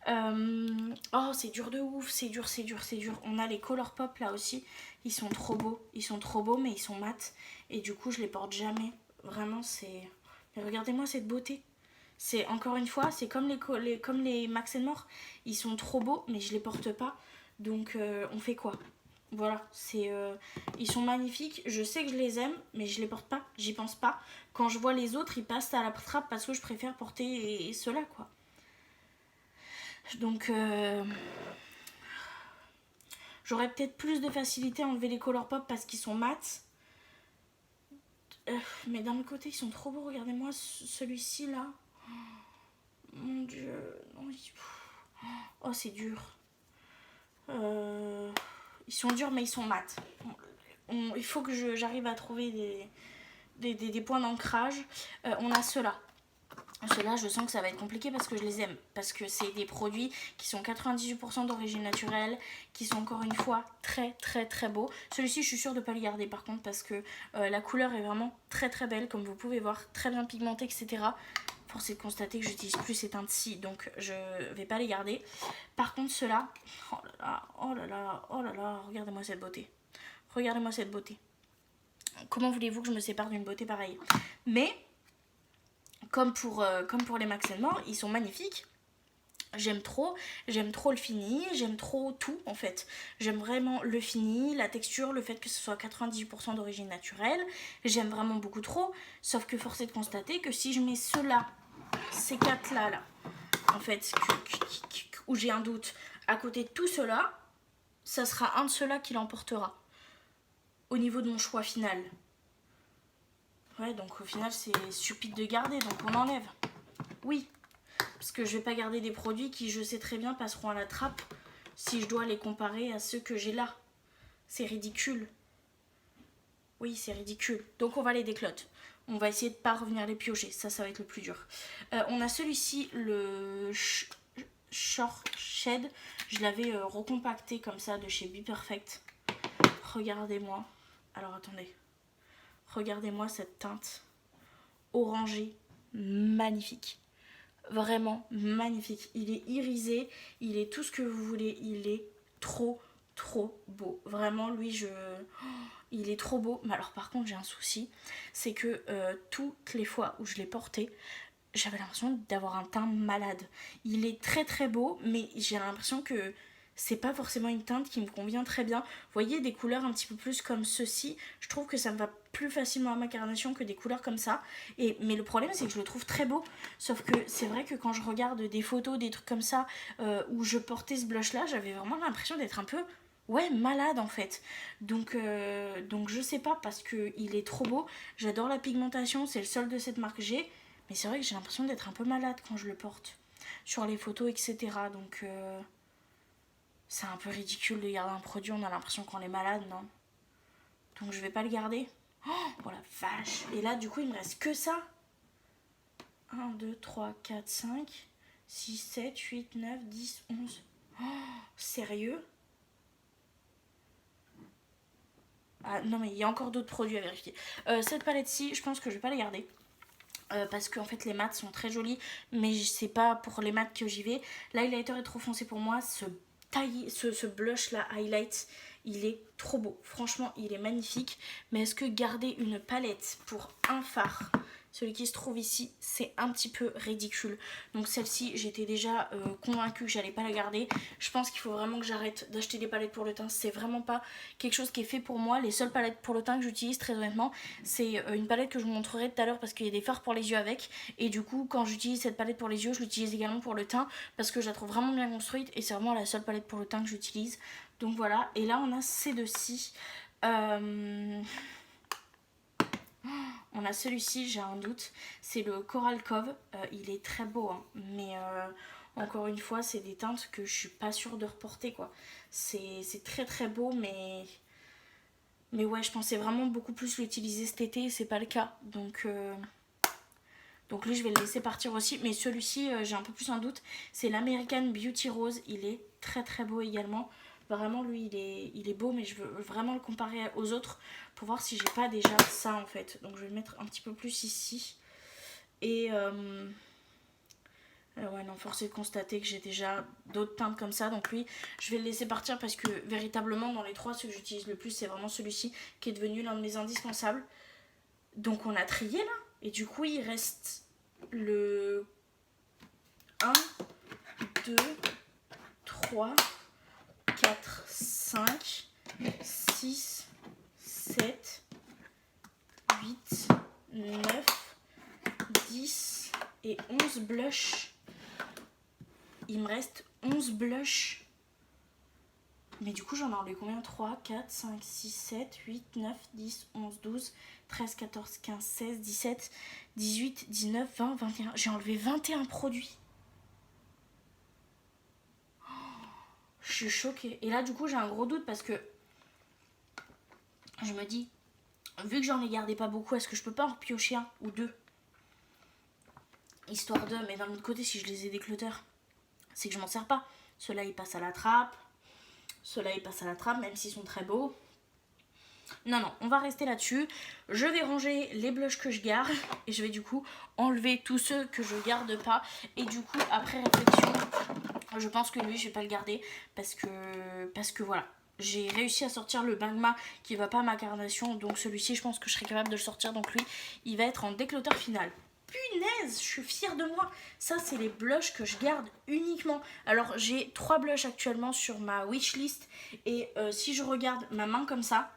Oh, c'est dur de ouf. C'est dur. On a les Colourpop là aussi. Ils sont trop beaux. Mais ils sont mat. Et du coup, je les porte jamais. Vraiment, c'est... Mais regardez-moi cette beauté. C'est encore une fois, c'est comme les Max More. Ils sont trop beaux, mais je les porte pas. Donc, on fait quoi? Voilà, ils sont magnifiques. Je sais que je les aime, mais je les porte pas. J'y pense pas. Quand je vois les autres, ils passent à la trappe parce que je préfère porter ceux-là, quoi. Donc, j'aurais peut-être plus de facilité à enlever les Colourpop parce qu'ils sont mat. Mais d'un autre côté, ils sont trop beaux. Regardez-moi celui-ci là. Mon Dieu. Oh, c'est dur. Ils sont durs, mais ils sont mat. Il faut que j'arrive à trouver des points d'ancrage. On a ceux-là. Ceux-là, je sens que ça va être compliqué parce que je les aime. Parce que c'est des produits qui sont 98% d'origine naturelle, qui sont encore une fois très très très beaux. Celui-ci, je suis sûre de ne pas le garder par contre parce que la couleur est vraiment très très belle. Comme vous pouvez voir, très bien pigmentée, etc. Force est de constater que j'utilise plus ces teintes-ci, donc je vais pas les garder. Par contre, ceux-là, oh là là, regardez-moi cette beauté. Regardez-moi cette beauté. Comment voulez-vous que je me sépare d'une beauté pareille? Mais, comme pour les Max More, ils sont magnifiques. J'aime trop le fini, j'aime trop tout en fait. J'aime vraiment le fini, la texture, le fait que ce soit 98% d'origine naturelle. J'aime vraiment beaucoup trop, sauf que force est de constater que si je mets ceux-là, ces quatre-là, là, en fait, où j'ai un doute, à côté de tout cela, ça sera un de ceux-là qui l'emportera au niveau de mon choix final. Ouais, donc au final c'est stupide de garder, donc on enlève. Oui, parce que je vais pas garder des produits qui je sais très bien passeront à la trappe si je dois les comparer à ceux que j'ai là. C'est ridicule. Oui, c'est ridicule. Donc on va les décloter. On va essayer de pas revenir les piocher, ça va être le plus dur. On a celui-ci, le Short Shed. Je l'avais recompacté comme ça de chez Be Perfect. Regardez-moi. Alors attendez. Regardez-moi cette teinte orangée, magnifique. Vraiment magnifique. Il est irisé, il est tout ce que vous voulez. Il est trop beau. Vraiment, lui, il est trop beau. Mais alors par contre, j'ai un souci. C'est que toutes les fois où je l'ai porté, j'avais l'impression d'avoir un teint malade. Il est très beau, mais j'ai l'impression que c'est pas forcément une teinte qui me convient très bien. Vous voyez, des couleurs un petit peu plus comme ceci, je trouve que ça me va plus facilement à ma carnation que des couleurs comme ça. Mais le problème, c'est que je le trouve très beau. Sauf que c'est vrai que quand je regarde des photos, des trucs comme ça, où je portais ce blush-là, j'avais vraiment l'impression d'être un peu... ouais, malade en fait. Donc je sais pas, parce qu'il est trop beau. J'adore la pigmentation, c'est le seul de cette marque que j'ai. Mais c'est vrai que j'ai l'impression d'être un peu malade quand je le porte. Sur les photos, etc. Donc c'est un peu ridicule de garder un produit, on a l'impression qu'on est malade, non? Donc je vais pas le garder. Oh la vache. Et là, du coup, il me reste que ça. 1, 2, 3, 4, 5, 6, 7, 8, 9, 10, 11. Oh, sérieux? Ah non, mais il y a encore d'autres produits à vérifier. Cette palette-ci, je pense que je vais pas la garder. Parce qu'en fait les mats sont très jolis, mais c'est pas pour les mats que j'y vais. L'highlighter est trop foncé pour moi. Ce blush là highlight, il est trop beau. Franchement, il est magnifique. Mais est-ce que garder une palette pour un fard, celui qui se trouve ici, c'est un petit peu ridicule. Donc celle-ci, j'étais déjà convaincue que j'allais pas la garder. Je pense qu'il faut vraiment que j'arrête d'acheter des palettes pour le teint. C'est vraiment pas quelque chose qui est fait pour moi. Les seules palettes pour le teint que j'utilise, très honnêtement, c'est une palette que je vous montrerai tout à l'heure parce qu'il y a des fards pour les yeux avec. Et du coup, quand j'utilise cette palette pour les yeux, je l'utilise également pour le teint parce que je la trouve vraiment bien construite. Et c'est vraiment la seule palette pour le teint que j'utilise. Donc voilà. Et là, on a ces deux-ci. On a celui-ci, j'ai un doute, c'est le Coral Cove. Il est très beau, hein, mais encore une fois, c'est des teintes que je suis pas sûre de reporter, quoi. C'est très beau, mais ouais, je pensais vraiment beaucoup plus l'utiliser cet été et c'est pas le cas. Donc lui, je vais le laisser partir aussi. Mais celui-ci, j'ai un peu plus un doute. C'est l'American Beauty Rose. Il est très beau également. Vraiment, lui, il est beau, mais je veux vraiment le comparer aux autres pour voir si j'ai pas déjà ça, en fait. Donc, je vais le mettre un petit peu plus ici. Et ouais, non, force est de constater que j'ai déjà d'autres teintes comme ça. Donc, lui, je vais le laisser partir parce que, véritablement, dans les trois, ce que j'utilise le plus, c'est vraiment celui-ci qui est devenu l'un de mes indispensables. Donc, on a trié, là. Et du coup, il reste le 1, 2, 3... 4, 5, 6, 7, 8, 9, 10 et 11 blushs. Il me reste 11 blushs. Mais du coup, j'en ai enlevé combien? 3, 4, 5, 6, 7, 8, 9, 10, 11, 12, 13, 14, 15, 16, 17, 18, 19, 20, 21. J'ai enlevé 21 produits. Je suis choquée. Et là, du coup, j'ai un gros doute parce que je me dis, vu que j'en ai gardé pas beaucoup, est-ce que je peux pas en repiocher un ou deux? Histoire de... Mais d'un autre côté, si je les ai décluteurs, c'est que je m'en sers pas. Ceux-là, ils passent à la trappe. Ceux-là, ils passent à la trappe, même s'ils sont très beaux. Non, on va rester là-dessus. Je vais ranger les blushs que je garde. Et je vais du coup enlever tous ceux que je garde pas. Et du coup, après réflexion, je pense que lui, je vais pas le garder. Parce que voilà. J'ai réussi à sortir le Bangma qui va pas à ma carnation. Donc celui-ci, je pense que je serai capable de le sortir. Donc lui, il va être en décloteur final. Punaise, je suis fière de moi. Ça, c'est les blushs que je garde uniquement. Alors, j'ai 3 blushs actuellement sur ma wishlist. Et si je regarde ma main comme ça,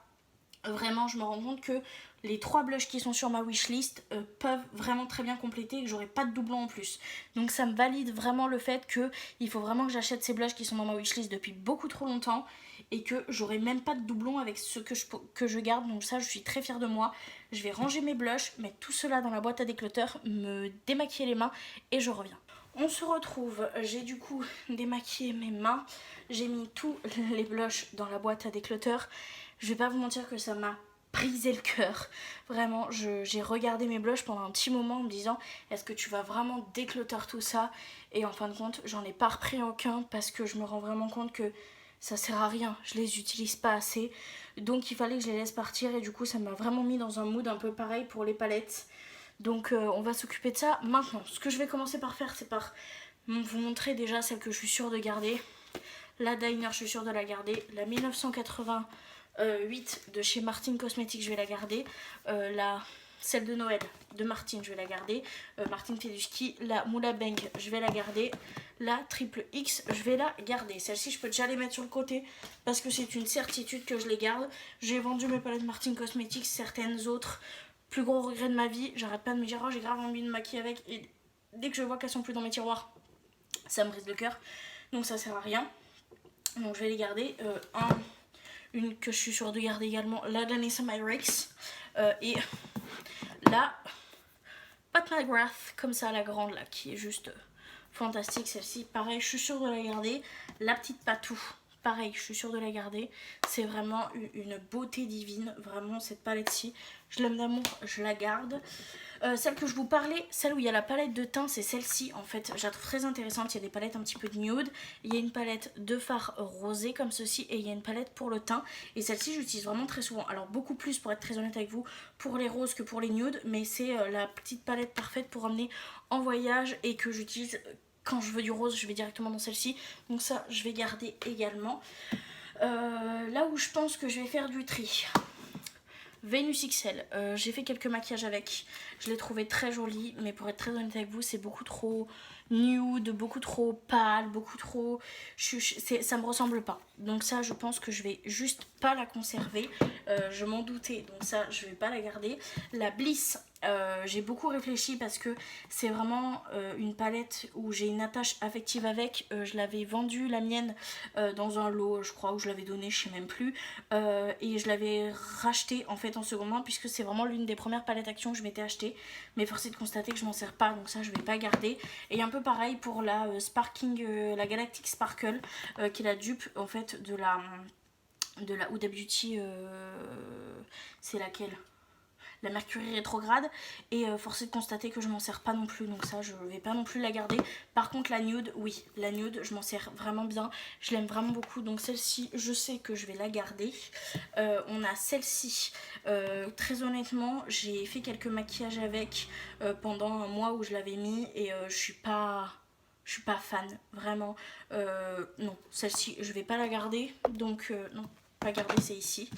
vraiment, je me rends compte que les 3 blushs qui sont sur ma wishlist peuvent vraiment très bien compléter et que j'aurai pas de doublons en plus. Donc ça me valide vraiment le fait qu'il faut vraiment que j'achète ces blushs qui sont dans ma wishlist depuis beaucoup trop longtemps et que j'aurai même pas de doublons avec ceux que je garde. Donc ça, je suis très fière de moi. Je vais ranger mes blushs, mettre tout cela dans la boîte à déclutter, me démaquiller les mains et je reviens. On se retrouve, j'ai du coup démaquillé mes mains, j'ai mis tous les blushs dans la boîte à déclutter. Je vais pas vous mentir que ça m'a brisé le cœur. Vraiment, j'ai regardé mes blushs pendant un petit moment en me disant est-ce que tu vas vraiment déclutter tout ça? Et en fin de compte, j'en ai pas repris aucun parce que je me rends vraiment compte que ça sert à rien, je les utilise pas assez. Donc il fallait que je les laisse partir et du coup ça m'a vraiment mis dans un mood un peu pareil pour les palettes. Donc on va s'occuper de ça maintenant. Ce que je vais commencer par faire, c'est par vous montrer déjà celle que je suis sûre de garder. La Diner, je suis sûre de la garder. La 1988 de chez Martin Cosmetics, je vais la garder. Celle de Noël de Martin, je vais la garder. Martin fait du ski. La Moula Bang, je vais la garder. La Triple X, je vais la garder. Celle-ci, je peux déjà les mettre sur le côté parce que c'est une certitude que je les garde. J'ai vendu mes palettes Martin Cosmetics, certaines autres. Plus gros regret de ma vie, j'arrête pas de me dire oh j'ai grave envie de me maquiller avec et dès que je vois qu'elles sont plus dans mes tiroirs, ça me brise le cœur. Donc ça sert à rien. Donc je vais les garder. Une que je suis sûre de garder également, la Danessa Myrix et la Pat McGrath, comme ça la grande là, qui est juste fantastique celle-ci. Pareil, je suis sûre de la garder. La petite Patou. Pareil, je suis sûre de la garder. C'est vraiment une beauté divine. Vraiment, cette palette-ci, je l'aime d'amour, je la garde. Celle que je vous parlais, celle où il y a la palette de teint, c'est celle-ci. En fait, je la trouve très intéressante. Il y a des palettes un petit peu de nude. Il y a une palette de fard rosé comme ceci. Et il y a une palette pour le teint. Et celle-ci, j'utilise vraiment très souvent. Alors, beaucoup plus, pour être très honnête avec vous, pour les roses que pour les nudes. Mais c'est la petite palette parfaite pour emmener en voyage et que j'utilise... Quand je veux du rose, je vais directement dans celle-ci. Donc ça, je vais garder également. Là où je pense que je vais faire du tri. Venus XL. J'ai fait quelques maquillages avec. Je l'ai trouvé très jolie. Mais pour être très honnête avec vous, c'est beaucoup trop nude, beaucoup trop pâle, beaucoup trop... ça me ressemble pas. Donc ça, je pense que je vais juste pas la conserver. Je m'en doutais. Donc ça, je vais pas la garder. La Bliss... j'ai beaucoup réfléchi parce que c'est vraiment une palette où j'ai une attache affective avec. Je l'avais vendue la mienne dans un lot, je crois, où je l'avais donné, je sais même plus. Et je l'avais rachetée en fait en second main puisque c'est vraiment l'une des premières palettes Action que je m'étais achetée. Mais force est de constater que je m'en sers pas, donc ça je vais pas garder. Et un peu pareil pour la la Galactic Sparkle qui est la dupe en fait de la Huda Beauty. C'est laquelle? La Mercury rétrograde et force est de constater que je m'en sers pas non plus, donc ça je vais pas non plus la garder. Par contre la nude, oui, la nude je m'en sers vraiment bien, je l'aime vraiment beaucoup, donc celle-ci je sais que je vais la garder. On a celle-ci, très honnêtement j'ai fait quelques maquillages avec pendant un mois où je l'avais mis et je suis pas fan, vraiment. Non, celle-ci je vais pas la garder, donc non. Pas garder, c'est ici.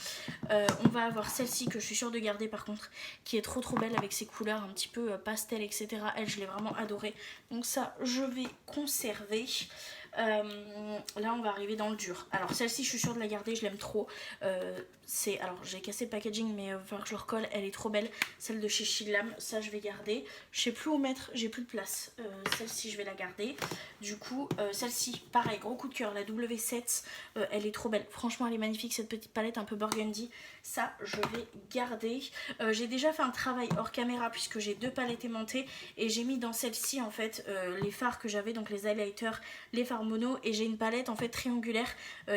On va avoir celle-ci que je suis sûre de garder par contre, qui est trop belle avec ses couleurs un petit peu pastel, etc. Elle, je l'ai vraiment adorée. Donc ça, je vais conserver. Là, on va arriver dans le dur. Alors celle-ci, je suis sûre de la garder, je l'aime trop. Alors j'ai cassé le packaging, mais il va falloir que je le recolle. Elle est trop belle. Celle de chez Chilam, ça je vais garder. Je sais plus où mettre, j'ai plus de place. Celle-ci, je vais la garder. Du coup, celle-ci, pareil, gros coup de cœur, la W7, elle est trop belle. Franchement, elle est magnifique, cette petite palette un peu burgundy. Ça, je vais garder. J'ai déjà fait un travail hors caméra puisque j'ai 2 palettes aimantées et j'ai mis dans celle-ci en fait les fards que j'avais, donc les highlighters, les fards mono, et j'ai une palette en fait triangulaire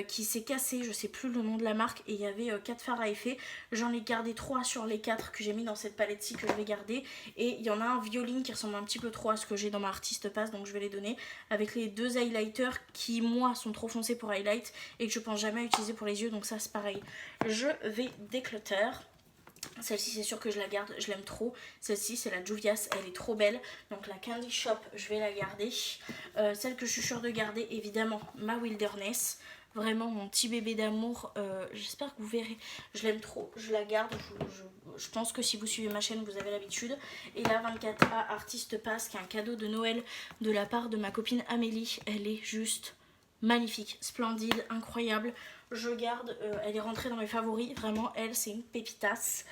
qui s'est cassée, je sais plus le nom de la marque, et il y avait 4 fards à effet. J'en ai gardé 3 sur les 4 que j'ai mis dans cette palette-ci que je vais garder, et il y en a un violine qui ressemble un petit peu trop à ce que j'ai dans ma Artist Pass, donc je vais les donner avec les 2 highlighters qui moi sont trop foncés pour highlight et que je pense jamais utiliser pour les yeux, donc ça c'est pareil. Je vais déclutter. Celle-ci c'est sûr que je la garde, je l'aime trop. Celle-ci c'est la Juvia's, elle est trop belle. Donc la Candy Shop, je vais la garder. Celle que je suis sûre de garder, évidemment, ma Wilderness. Vraiment mon petit bébé d'amour, j'espère que vous verrez, je l'aime trop, je la garde, je pense que si vous suivez ma chaîne vous avez l'habitude. Et la 24A Artist Pass qui est un cadeau de Noël de la part de ma copine Amélie, elle est juste magnifique, splendide, incroyable. Je garde, elle est rentrée dans mes favoris, vraiment elle c'est une pépitasse.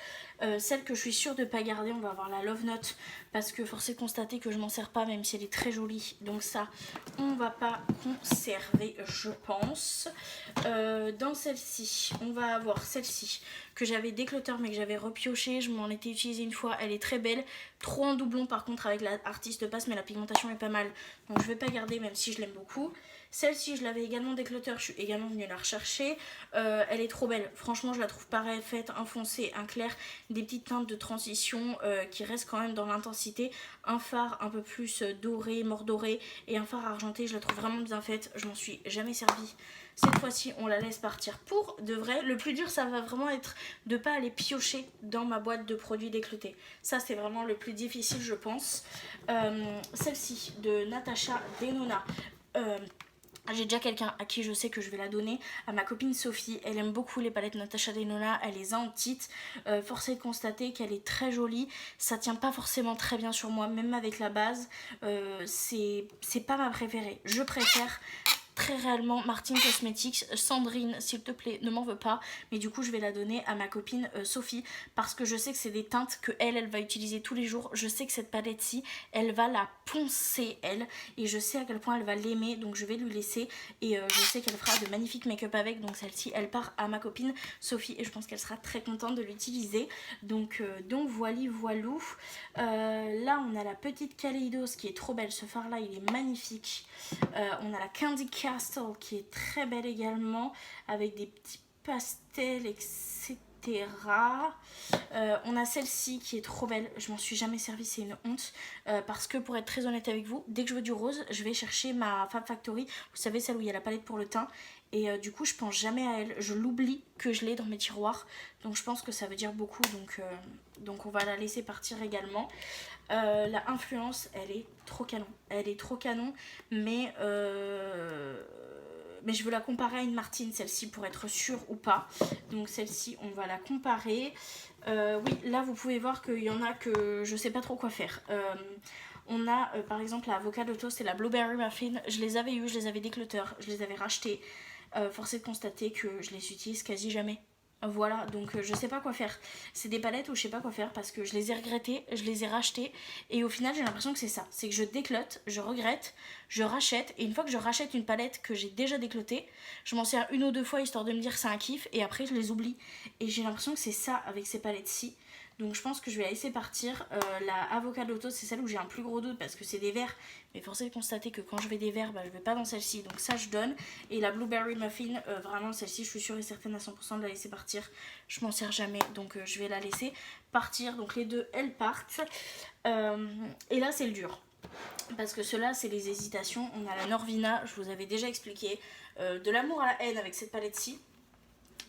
Celle que je suis sûre de ne pas garder, on va avoir la Love Note, parce que force est de constater que je m'en sers pas, même si elle est très jolie. Donc ça, on va pas conserver, je pense. Dans celle-ci, on va avoir celle-ci que j'avais déclutter mais que j'avais repioché. Je m'en étais utilisée une fois, elle est très belle. Trop en doublon par contre avec la Artiste Pass, mais la pigmentation est pas mal. Donc je vais pas garder même si je l'aime beaucoup. Celle-ci, je l'avais également déclutter, je suis également venue la rechercher. Elle est trop belle. Franchement, je la trouve pareille faite, un foncé, un clair, des petites teintes de transition qui restent quand même dans l'intensité. Un fard un peu plus doré, mordoré et un fard argenté. Je la trouve vraiment bien faite. Je m'en suis jamais servie. Cette fois-ci, on la laisse partir pour de vrai. Le plus dur, ça va vraiment être de ne pas aller piocher dans ma boîte de produits déclutés. Ça, c'est vraiment le plus difficile, je pense. Celle-ci de Natasha Denona. J'ai déjà quelqu'un à qui je sais que je vais la donner, à ma copine Sophie. Elle aime beaucoup les palettes Natasha Denona, elle les a en titre. Force est de constater qu'elle est très jolie. Ça tient pas forcément très bien sur moi, même avec la base. C'est pas ma préférée. Je préfère très réellement Martine Cosmetics. Sandrine, s'il te plaît, ne m'en veux pas, mais du coup je vais la donner à ma copine Sophie, parce que je sais que c'est des teintes que elle va utiliser tous les jours. Je sais que cette palette-ci, elle va la poncer, elle, et je sais à quel point elle va l'aimer, donc je vais lui laisser, et je sais qu'elle fera de magnifiques make-up avec. Donc celle-ci, elle part à ma copine Sophie, et je pense qu'elle sera très contente de l'utiliser. Donc voilou. Là on a la petite Kaleidos qui est trop belle. Ce fard là il est magnifique. On a la Candy Castle qui est très belle également, avec des petits pastels, etc. On a celle-ci qui est trop belle. Je m'en suis jamais servie, c'est une honte. Parce que pour être très honnête avec vous, dès que je veux du rose, je vais chercher ma Fab Factory. Vous savez, celle où il y a la palette pour le teint. Et du coup, je pense jamais à elle. Je l'oublie que je l'ai dans mes tiroirs. Donc je pense que ça veut dire beaucoup. Donc on va la laisser partir également. La Influence, elle est trop canon. Elle est trop canon, mais je veux la comparer à une Martine, celle-ci, pour être sûre ou pas. Donc celle-ci, on va la comparer. Oui, là, vous pouvez voir qu'il y en a que je sais pas trop quoi faire. On a par exemple la Avocado Toast et la Blueberry Muffin. Je les avais eu, je les avais déclutter, je les avais rachetés. Force est de constater que je les utilise quasi jamais. Voilà, donc je sais pas quoi faire. C'est des palettes où je sais pas quoi faire parce que je les ai regrettées, je les ai rachetées, et au final j'ai l'impression que c'est ça. C'est que je déclote, je regrette, je rachète, et une fois que je rachète une palette que j'ai déjà déclotée, je m'en sers une ou deux fois histoire de me dire c'est un kiff, et après je les oublie. Et j'ai l'impression que c'est ça avec ces palettes-ci. Donc je pense que je vais la laisser partir. La Avocado Toast, c'est celle où j'ai un plus gros doute parce que c'est des verres. Mais force est de constater que quand je vais des verres, je vais pas dans celle-ci. Donc ça je donne. Et la Blueberry Muffin, vraiment celle-ci je suis sûre et certaine à 100% de la laisser partir. Je m'en sers jamais, donc je vais la laisser partir. Donc les deux elles partent. Et là c'est le dur. Parce que ceux-là c'est les hésitations. On a la Norvina, je vous avais déjà expliqué. De l'amour à la haine avec cette palette-ci.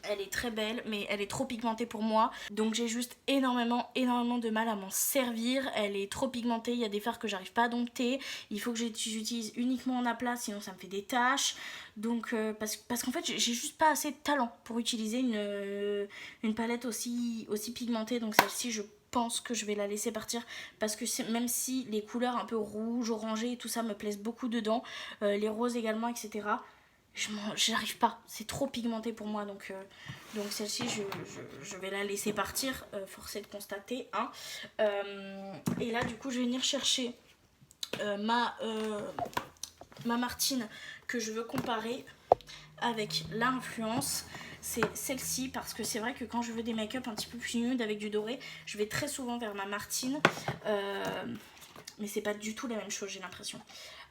Elle est très belle, mais elle est trop pigmentée pour moi. Donc j'ai juste énormément de mal à m'en servir. Elle est trop pigmentée, il y a des fards que j'arrive pas à dompter. Il faut que j'utilise uniquement en aplat, sinon ça me fait des taches. Donc parce qu'en fait j'ai juste pas assez de talent pour utiliser une palette aussi pigmentée. Donc celle-ci je pense que je vais la laisser partir, parce que même si les couleurs un peu rouge, orangé et tout ça me plaisent beaucoup dedans, les roses également, etc., j'arrive pas, c'est trop pigmenté pour moi, donc celle-ci je vais la laisser partir, force est de constater, hein. Et là du coup je vais venir chercher ma Martine que je veux comparer avec l'Influence. C'est celle-ci, parce que c'est vrai que quand je veux des make-up un petit peu plus nude avec du doré, je vais très souvent vers ma Martine. Mais c'est pas du tout la même chose, j'ai l'impression.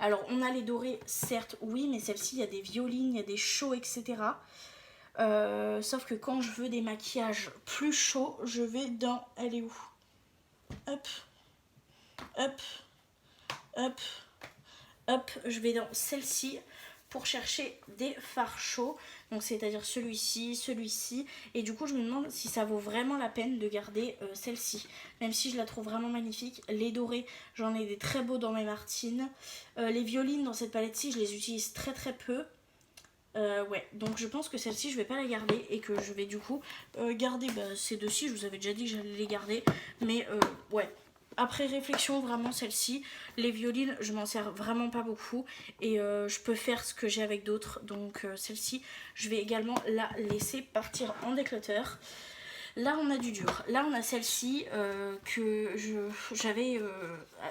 Alors on a les dorés, certes, oui, mais celle-ci il y a des violines, il y a des chauds, etc. Sauf que quand je veux des maquillages plus chauds, je vais dans... Elle est où? Hop, hop, hop, hop, je vais dans celle-ci pour chercher des fards chauds, donc c'est-à-dire celui-ci, et du coup je me demande si ça vaut vraiment la peine de garder celle-ci, même si je la trouve vraiment magnifique. Les dorés, j'en ai des très beaux dans mes Martines. Les violines dans cette palette-ci, je les utilise très peu. Ouais, donc je pense que celle-ci je vais pas la garder, et que je vais du coup garder ces deux-ci. Je vous avais déjà dit que j'allais les garder, mais ouais. Après réflexion, vraiment celle-ci, les violines, je m'en sers vraiment pas beaucoup, et je peux faire ce que j'ai avec d'autres. Donc celle-ci, je vais également la laisser partir en déclutter. Là on a du dur. Là on a celle-ci que j'avais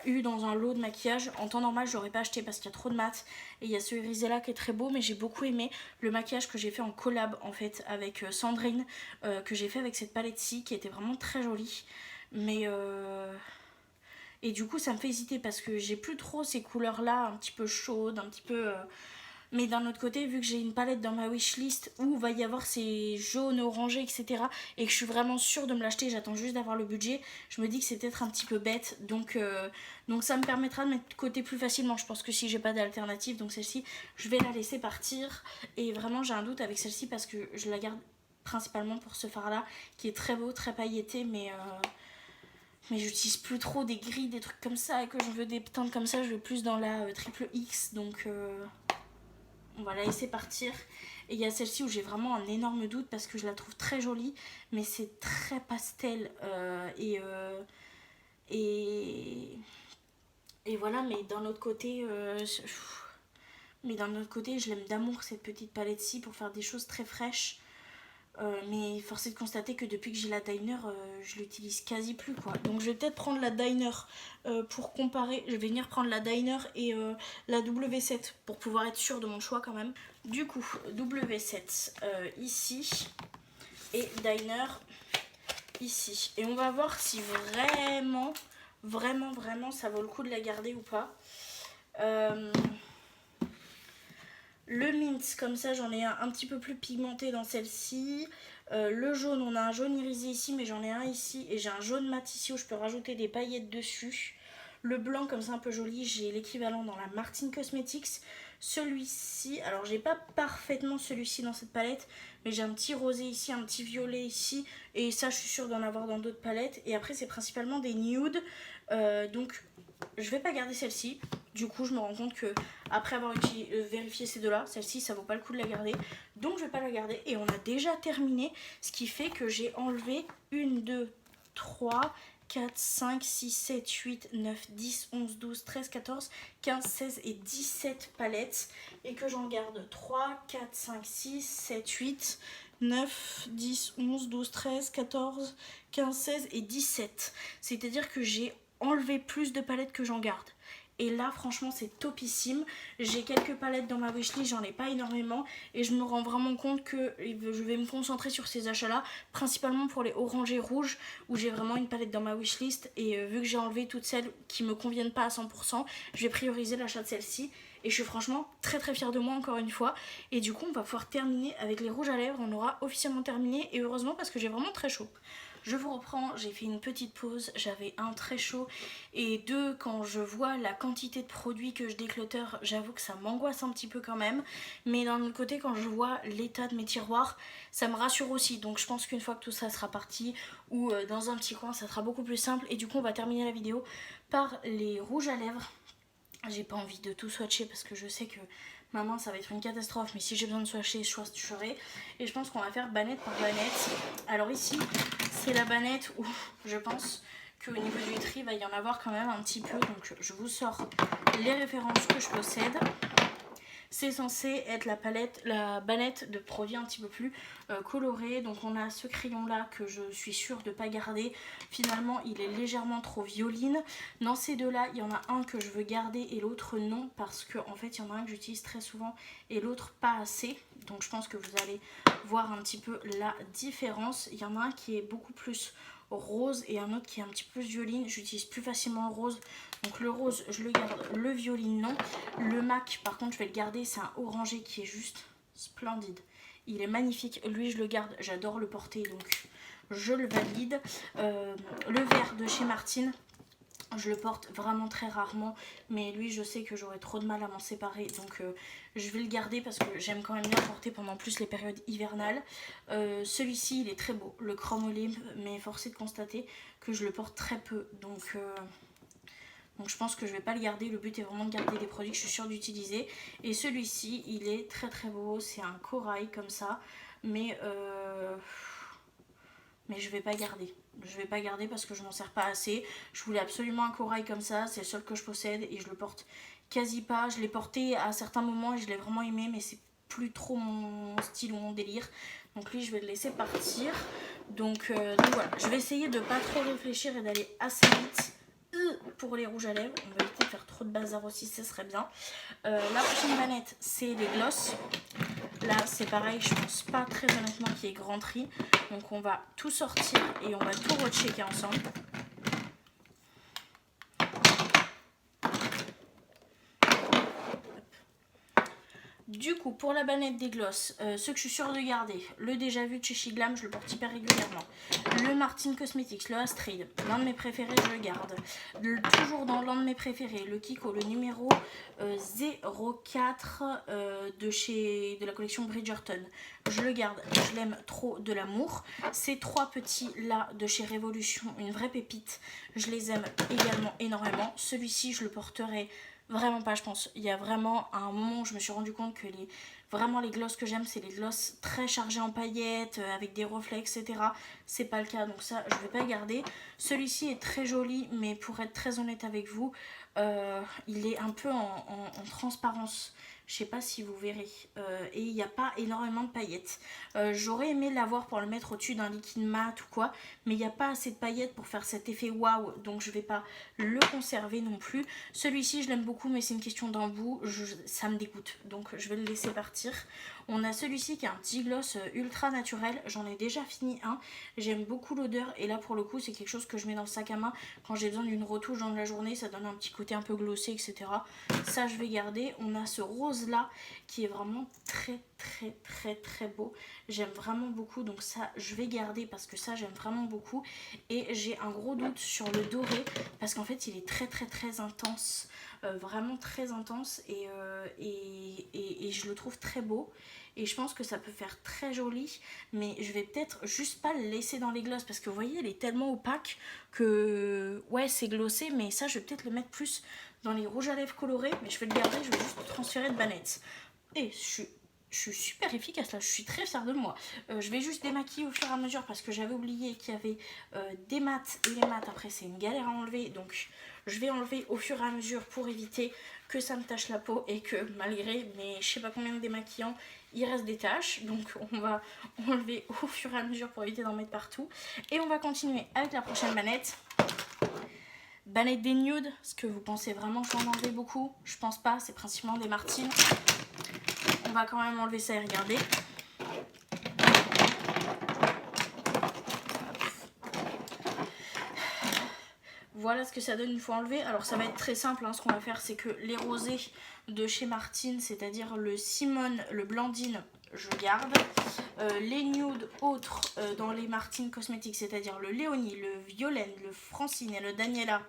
eu dans un lot de maquillage. En temps normal j'aurais pas acheté parce qu'il y a trop de mat. Et il y a ce irisé là qui est très beau, mais j'ai beaucoup aimé le maquillage que j'ai fait en collab en fait avec Sandrine, que j'ai fait avec cette palette-ci qui était vraiment très jolie. Mais et du coup ça me fait hésiter parce que j'ai plus trop ces couleurs là un petit peu chaudes, un petit peu... Mais d'un autre côté, vu que j'ai une palette dans ma wishlist où va y avoir ces jaunes, orangés, etc. et que je suis vraiment sûre de me l'acheter, j'attends juste d'avoir le budget, je me dis que c'est peut-être un petit peu bête. Donc ça me permettra de mettre de côté plus facilement. Je pense que si j'ai pas d'alternative, donc celle-ci, je vais la laisser partir. Et vraiment, j'ai un doute avec celle-ci parce que je la garde principalement pour ce fard-là, qui est très beau, très pailleté, mais j'utilise plus trop des gris, des trucs comme ça, et que je veux des teintes comme ça, je veux plus dans la triple X, donc... on va la laisser partir. Et il y a celle-ci où j'ai vraiment un énorme doute parce que je la trouve très jolie, mais c'est très pastel et voilà. Mais d'un autre côté, je l'aime d'amour cette petite palette-ci pour faire des choses très fraîches. Mais force est de constater que depuis que j'ai la Diner, je l'utilise quasi plus quoi. Donc je vais peut-être prendre la Diner pour comparer. Je vais venir prendre la Diner et la W7 pour pouvoir être sûre de mon choix quand même. Du coup, W7 ici et Diner ici. Et on va voir si vraiment ça vaut le coup de la garder ou pas. Le mint, comme ça j'en ai un petit peu plus pigmenté dans celle-ci. Le jaune, on a un jaune irisé ici, mais j'en ai un ici. Et j'ai un jaune mat ici où je peux rajouter des paillettes dessus. Le blanc, comme ça un peu joli, j'ai l'équivalent dans la Martin Cosmetics. Celui-ci, alors j'ai pas parfaitement celui-ci dans cette palette, mais j'ai un petit rosé ici, un petit violet ici. Et ça, je suis sûre d'en avoir dans d'autres palettes. Et après, c'est principalement des nudes. Donc, je vais pas garder celle-ci. Du coup, je me rends compte que après avoir vérifié ces deux-là, celle-ci, ça vaut pas le coup de la garder. Donc, je vais pas la garder. Et on a déjà terminé, ce qui fait que j'ai enlevé 1, 2, 3, 4, 5, 6, 7, 8, 9, 10, 11, 12, 13, 14, 15, 16 et 17 palettes. Et que j'en garde 3, 4, 5, 6, 7, 8, 9, 10, 11, 12, 13, 14, 15, 16 et 17. C'est-à-dire que j'ai enlevé plus de palettes que j'en garde. Et là franchement c'est topissime. J'ai quelques palettes dans ma wishlist, j'en ai pas énormément. Et je me rends vraiment compte que je vais me concentrer sur ces achats là, principalement pour les orangés rouges, où j'ai vraiment une palette dans ma wishlist. Et vu que j'ai enlevé toutes celles qui me conviennent pas à 100%, je vais prioriser l'achat de celle-ci. Et je suis franchement très fière de moi encore une fois. Et du coup on va pouvoir terminer avec les rouges à lèvres. On aura officiellement terminé, et heureusement parce que j'ai vraiment très chaud. Je vous reprends, j'ai fait une petite pause, j'avais un très chaud et deux, quand je vois la quantité de produits que je déclutter, j'avoue que ça m'angoisse un petit peu quand même. Mais d'un autre côté, quand je vois l'état de mes tiroirs, ça me rassure aussi. Donc je pense qu'une fois que tout ça sera parti ou dans un petit coin, ça sera beaucoup plus simple. Et du coup, on va terminer la vidéo par les rouges à lèvres. J'ai pas envie de tout swatcher parce que je sais que ma main ça va être une catastrophe, mais si j'ai besoin de swatcher, je swatcherai. Et je pense qu'on va faire banette par banette. Alors ici, c'est la banette où je pense qu'au niveau du tri, il va y en avoir quand même un petit peu. Donc je vous sors les références que je possède. C'est censé être la banette de produits un petit peu plus colorés. Donc on a ce crayon là que je suis sûre de ne pas garder. Finalement il est légèrement trop violine. Dans ces deux là il y en a un que je veux garder et l'autre non, parce que en fait il y en a un que j'utilise très souvent et l'autre pas assez. Donc je pense que vous allez voir un petit peu la différence. Il y en a un qui est beaucoup plus rose et un autre qui est un petit peu plus violine. J'utilise plus facilement le rose, donc le rose je le garde, le violine non. Le MAC par contre je vais le garder, c'est un orangé qui est juste splendide, il est magnifique, lui je le garde, j'adore le porter donc je le valide. Le vert de chez Martin, je le porte vraiment très rarement, mais lui je sais que j'aurais trop de mal à m'en séparer, donc je vais le garder parce que j'aime quand même bien porter pendant plus les périodes hivernales. Celui-ci il est très beau, le Chrome Olive, mais force est de constater que je le porte très peu, donc je pense que je vais pas le garder. Le but est vraiment de garder des produits que je suis sûre d'utiliser. Et celui-ci il est très beau, c'est un corail comme ça, mais je vais pas garder. Je vais pas garder parce que je m'en sers pas assez. Je voulais absolument un corail comme ça, c'est le seul que je possède et je le porte quasi pas. Je l'ai porté à certains moments et je l'ai vraiment aimé, mais c'est plus trop mon style ou mon délire. Donc lui je vais le laisser partir. Donc voilà, je vais essayer de pas trop réfléchir et d'aller assez vite pour les rouges à lèvres. On va éviter de faire trop de bazar aussi, ce serait bien. La prochaine manette, c'est les glosses. Là, c'est pareil, je pense pas très honnêtement qu'il y ait grand tri. Donc on va tout sortir et on va tout rechecker ensemble. Du coup, pour la banette des glosses, ce que je suis sûre de garder, le déjà vu de chez Shiglam, je le porte hyper régulièrement. Le Martin Cosmetics, le Astrid, l'un de mes préférés, je le garde. Toujours dans l'un de mes préférés, le Kiko, le numéro 04 de la collection Bridgerton. Je le garde, je l'aime trop de l'amour. Ces trois petits là de chez Révolution, une vraie pépite, je les aime également énormément. Celui-ci, je le porterai vraiment pas, je pense. Il y a vraiment un moment où je me suis rendu compte que vraiment les glosses que j'aime, c'est les glosses très chargées en paillettes, avec des reflets, etc. C'est pas le cas, donc ça, je vais pas garder. Celui-ci est très joli, mais pour être très honnête avec vous, il est un peu en transparence. Je sais pas si vous verrez. Et il n'y a pas énormément de paillettes. J'aurais aimé l'avoir pour le mettre au-dessus d'un liquide mat ou quoi, mais il n'y a pas assez de paillettes pour faire cet effet waouh, donc je vais pas le conserver non plus. Celui-ci, je l'aime beaucoup, mais c'est une question d'embout. Ça me dégoûte, donc je vais le laisser partir. On a celui-ci qui est un petit gloss ultra naturel. J'en ai déjà fini un. J'aime beaucoup l'odeur. Et là, pour le coup, c'est quelque chose que je mets dans le sac à main quand j'ai besoin d'une retouche dans la journée. Ça donne un petit côté un peu glossé, etc. Ça, je vais garder. On a ce rose-là qui est vraiment très, très, très, très beau. J'aime vraiment beaucoup. Donc ça, je vais garder parce que ça, j'aime vraiment beaucoup. Et j'ai un gros doute sur le doré parce qu'en fait, il est très, très, très intense. Vraiment très intense et je le trouve très beau et je pense que ça peut faire très joli, mais je vais peut-être juste pas le laisser dans les glosses parce que vous voyez, il est tellement opaque que ouais, c'est glossé, mais ça je vais peut-être le mettre plus dans les rouges à lèvres colorés, mais je vais le garder, je vais juste le transférer de banette. Et je suis super efficace là, je suis très fière de moi. Je vais juste démaquiller au fur et à mesure parce que j'avais oublié qu'il y avait des mats et les mats après c'est une galère à enlever, donc je vais enlever au fur et à mesure pour éviter que ça me tache la peau et que malgré mes je sais pas combien de démaquillants, il reste des taches. Donc on va enlever au fur et à mesure pour éviter d'en mettre partout. Et on va continuer avec la prochaine banette. Banette des nudes, est-ce que vous pensez vraiment que je vais en enlever beaucoup? Je pense pas, c'est principalement des Martines. On va quand même enlever ça et regarder. Voilà ce que ça donne une fois enlevé. Alors ça va être très simple, hein. Ce qu'on va faire c'est que les rosés de chez Martine, c'est-à-dire le Simone, le Blandine, je garde. Les nudes autres dans les Martine Cosmetics, c'est-à-dire le Léonie, le Violaine, le Francine et le Daniela,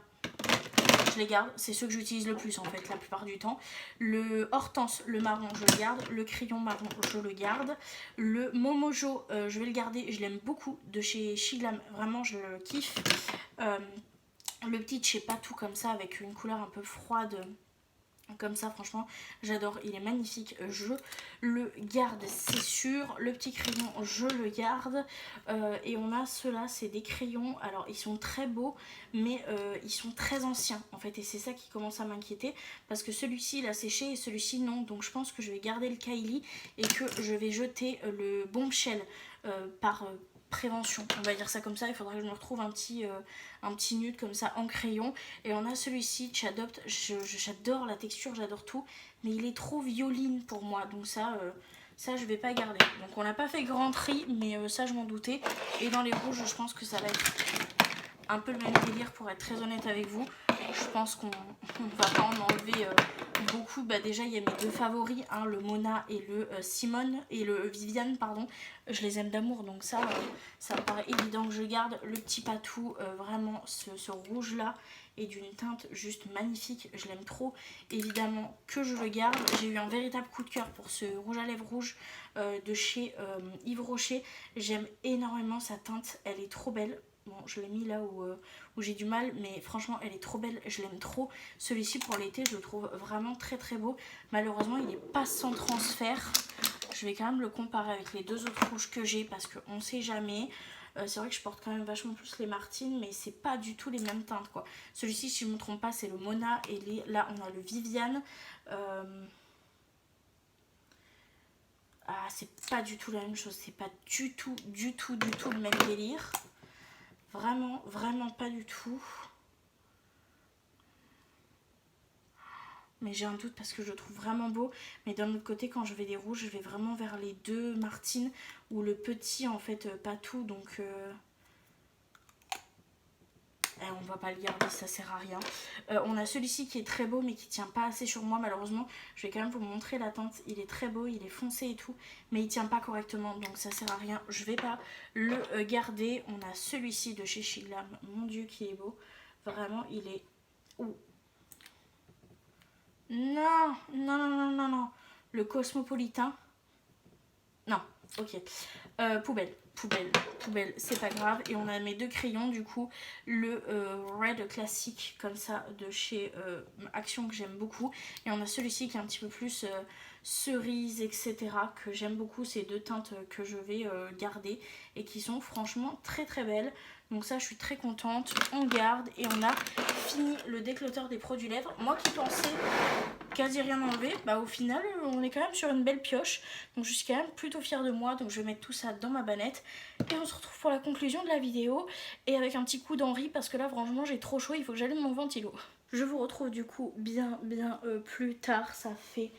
je les garde. C'est ceux que j'utilise le plus en fait la plupart du temps. Le Hortense, le marron, je le garde. Le crayon marron, je le garde. Le Momojo, je vais le garder. Je l'aime beaucoup, de chez Shiglam. Vraiment, je le kiffe. Le petit je sais pas tout comme ça avec une couleur un peu froide comme ça, franchement j'adore, il est magnifique, je le garde, c'est sûr. Le petit crayon, je le garde. Et on a ceux-là, c'est des crayons, alors ils sont très beaux mais ils sont très anciens en fait, et c'est ça qui commence à m'inquiéter parce que celui-ci il a séché et celui-ci non, donc je pense que je vais garder le Kylie et que je vais jeter le Bombshell par prévention, on va dire ça comme ça. Il faudra que je me retrouve un petit nude comme ça en crayon. Et on a celui-ci, Chadopt, j'adore la texture, j'adore tout, mais il est trop violine pour moi, donc ça je vais pas garder. Donc on n'a pas fait grand tri, mais ça je m'en doutais. Et dans les rouges, je pense que ça va être un peu le même délire pour être très honnête avec vous. Je pense qu'on va pas en enlever beaucoup. Bah déjà il y a mes deux favoris, hein, le Mona et le Simone et le Viviane pardon. Je les aime d'amour, donc ça me paraît évident que je garde. Le petit Patou, vraiment ce rouge là est d'une teinte juste magnifique, je l'aime trop, évidemment que je le garde. J'ai eu un véritable coup de cœur pour ce rouge à lèvres rouge de chez Yves Rocher. J'aime énormément sa teinte, elle est trop belle. Bon, je l'ai mis là où j'ai du mal, mais franchement elle est trop belle, je l'aime trop. Celui-ci pour l'été, je le trouve vraiment très très beau. Malheureusement il n'est pas sans transfert. Je vais quand même le comparer avec les deux autres rouges que j'ai parce qu'on sait jamais. C'est vrai que je porte quand même vachement plus les Martine, mais c'est pas du tout les mêmes teintes quoi. Celui-ci, si je me trompe pas, c'est le Mona et là on a le Viviane. Ah, c'est pas du tout la même chose, c'est pas du tout le même délire. Vraiment, vraiment pas du tout. Mais j'ai un doute parce que je le trouve vraiment beau. Mais d'un autre côté, quand je vais des rouges, je vais vraiment vers les deux Martine ou le petit en fait, pas tout. Donc on va pas le garder, ça sert à rien. On a celui-ci qui est très beau mais qui tient pas assez sur moi malheureusement. Je vais quand même vous montrer la teinte. Il est très beau, il est foncé et tout. Mais il tient pas correctement donc ça sert à rien. Je vais pas le garder. On a celui-ci de chez Shiglam. Mon dieu qui est beau. Vraiment il est... Ouh. Non, non, non, non, non, non. Le cosmopolitain. Non, ok. Poubelle, c'est pas grave. Et on a mes deux crayons, du coup. Le Red classique, comme ça, de chez Action, que j'aime beaucoup. Et on a celui-ci qui est un petit peu plus cerise, etc. Que j'aime beaucoup. Ces deux teintes que je vais garder. Et qui sont franchement très très belles. Donc ça, je suis très contente. On garde et on a fini le décloteur des produits lèvres. Moi qui pensais quasi rien enlever, bah au final, on est quand même sur une belle pioche. Donc je suis quand même plutôt fière de moi. Donc je vais mettre tout ça dans ma bannette. Et on se retrouve pour la conclusion de la vidéo. Et avec un petit coup d'envie parce que là, franchement, j'ai trop chaud. Il faut que j'allume mon ventilo. Je vous retrouve du coup bien plus tard. Ça fait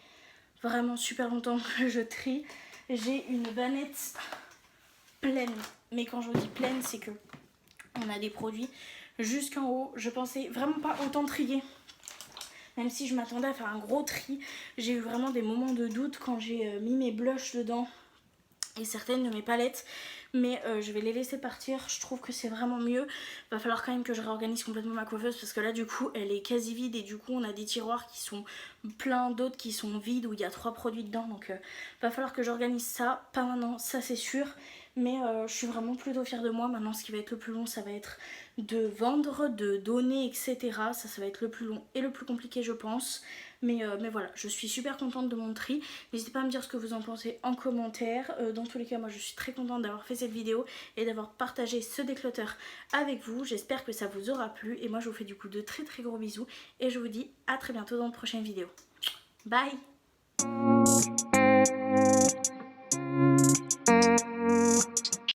vraiment super longtemps que je trie. J'ai une bannette pleine. Mais quand je vous dis pleine, c'est que on a des produits jusqu'en haut. Je pensais vraiment pas autant trier. Même si je m'attendais à faire un gros tri. J'ai eu vraiment des moments de doute quand j'ai mis mes blushs dedans. Et certaines de mes palettes. Mais je vais les laisser partir. Je trouve que c'est vraiment mieux. Va falloir quand même que je réorganise complètement ma coiffeuse. Parce que là du coup elle est quasi vide. Et du coup on a des tiroirs qui sont pleins, d'autres qui sont vides. Où il y a 3 produits dedans. Donc va falloir que j'organise ça. Pas maintenant, ça c'est sûr. Mais je suis vraiment plutôt fière de moi. Maintenant ce qui va être le plus long ça va être de vendre, de donner, etc. Ça va être le plus long et le plus compliqué je pense. Mais voilà, je suis super contente de mon tri. N'hésitez pas à me dire ce que vous en pensez en commentaire. Dans tous les cas, moi je suis très contente d'avoir fait cette vidéo et d'avoir partagé ce décloteur avec vous. J'espère que ça vous aura plu. Et moi je vous fais du coup de très gros bisous. Et je vous dis à très bientôt dans de prochaines vidéos. Bye!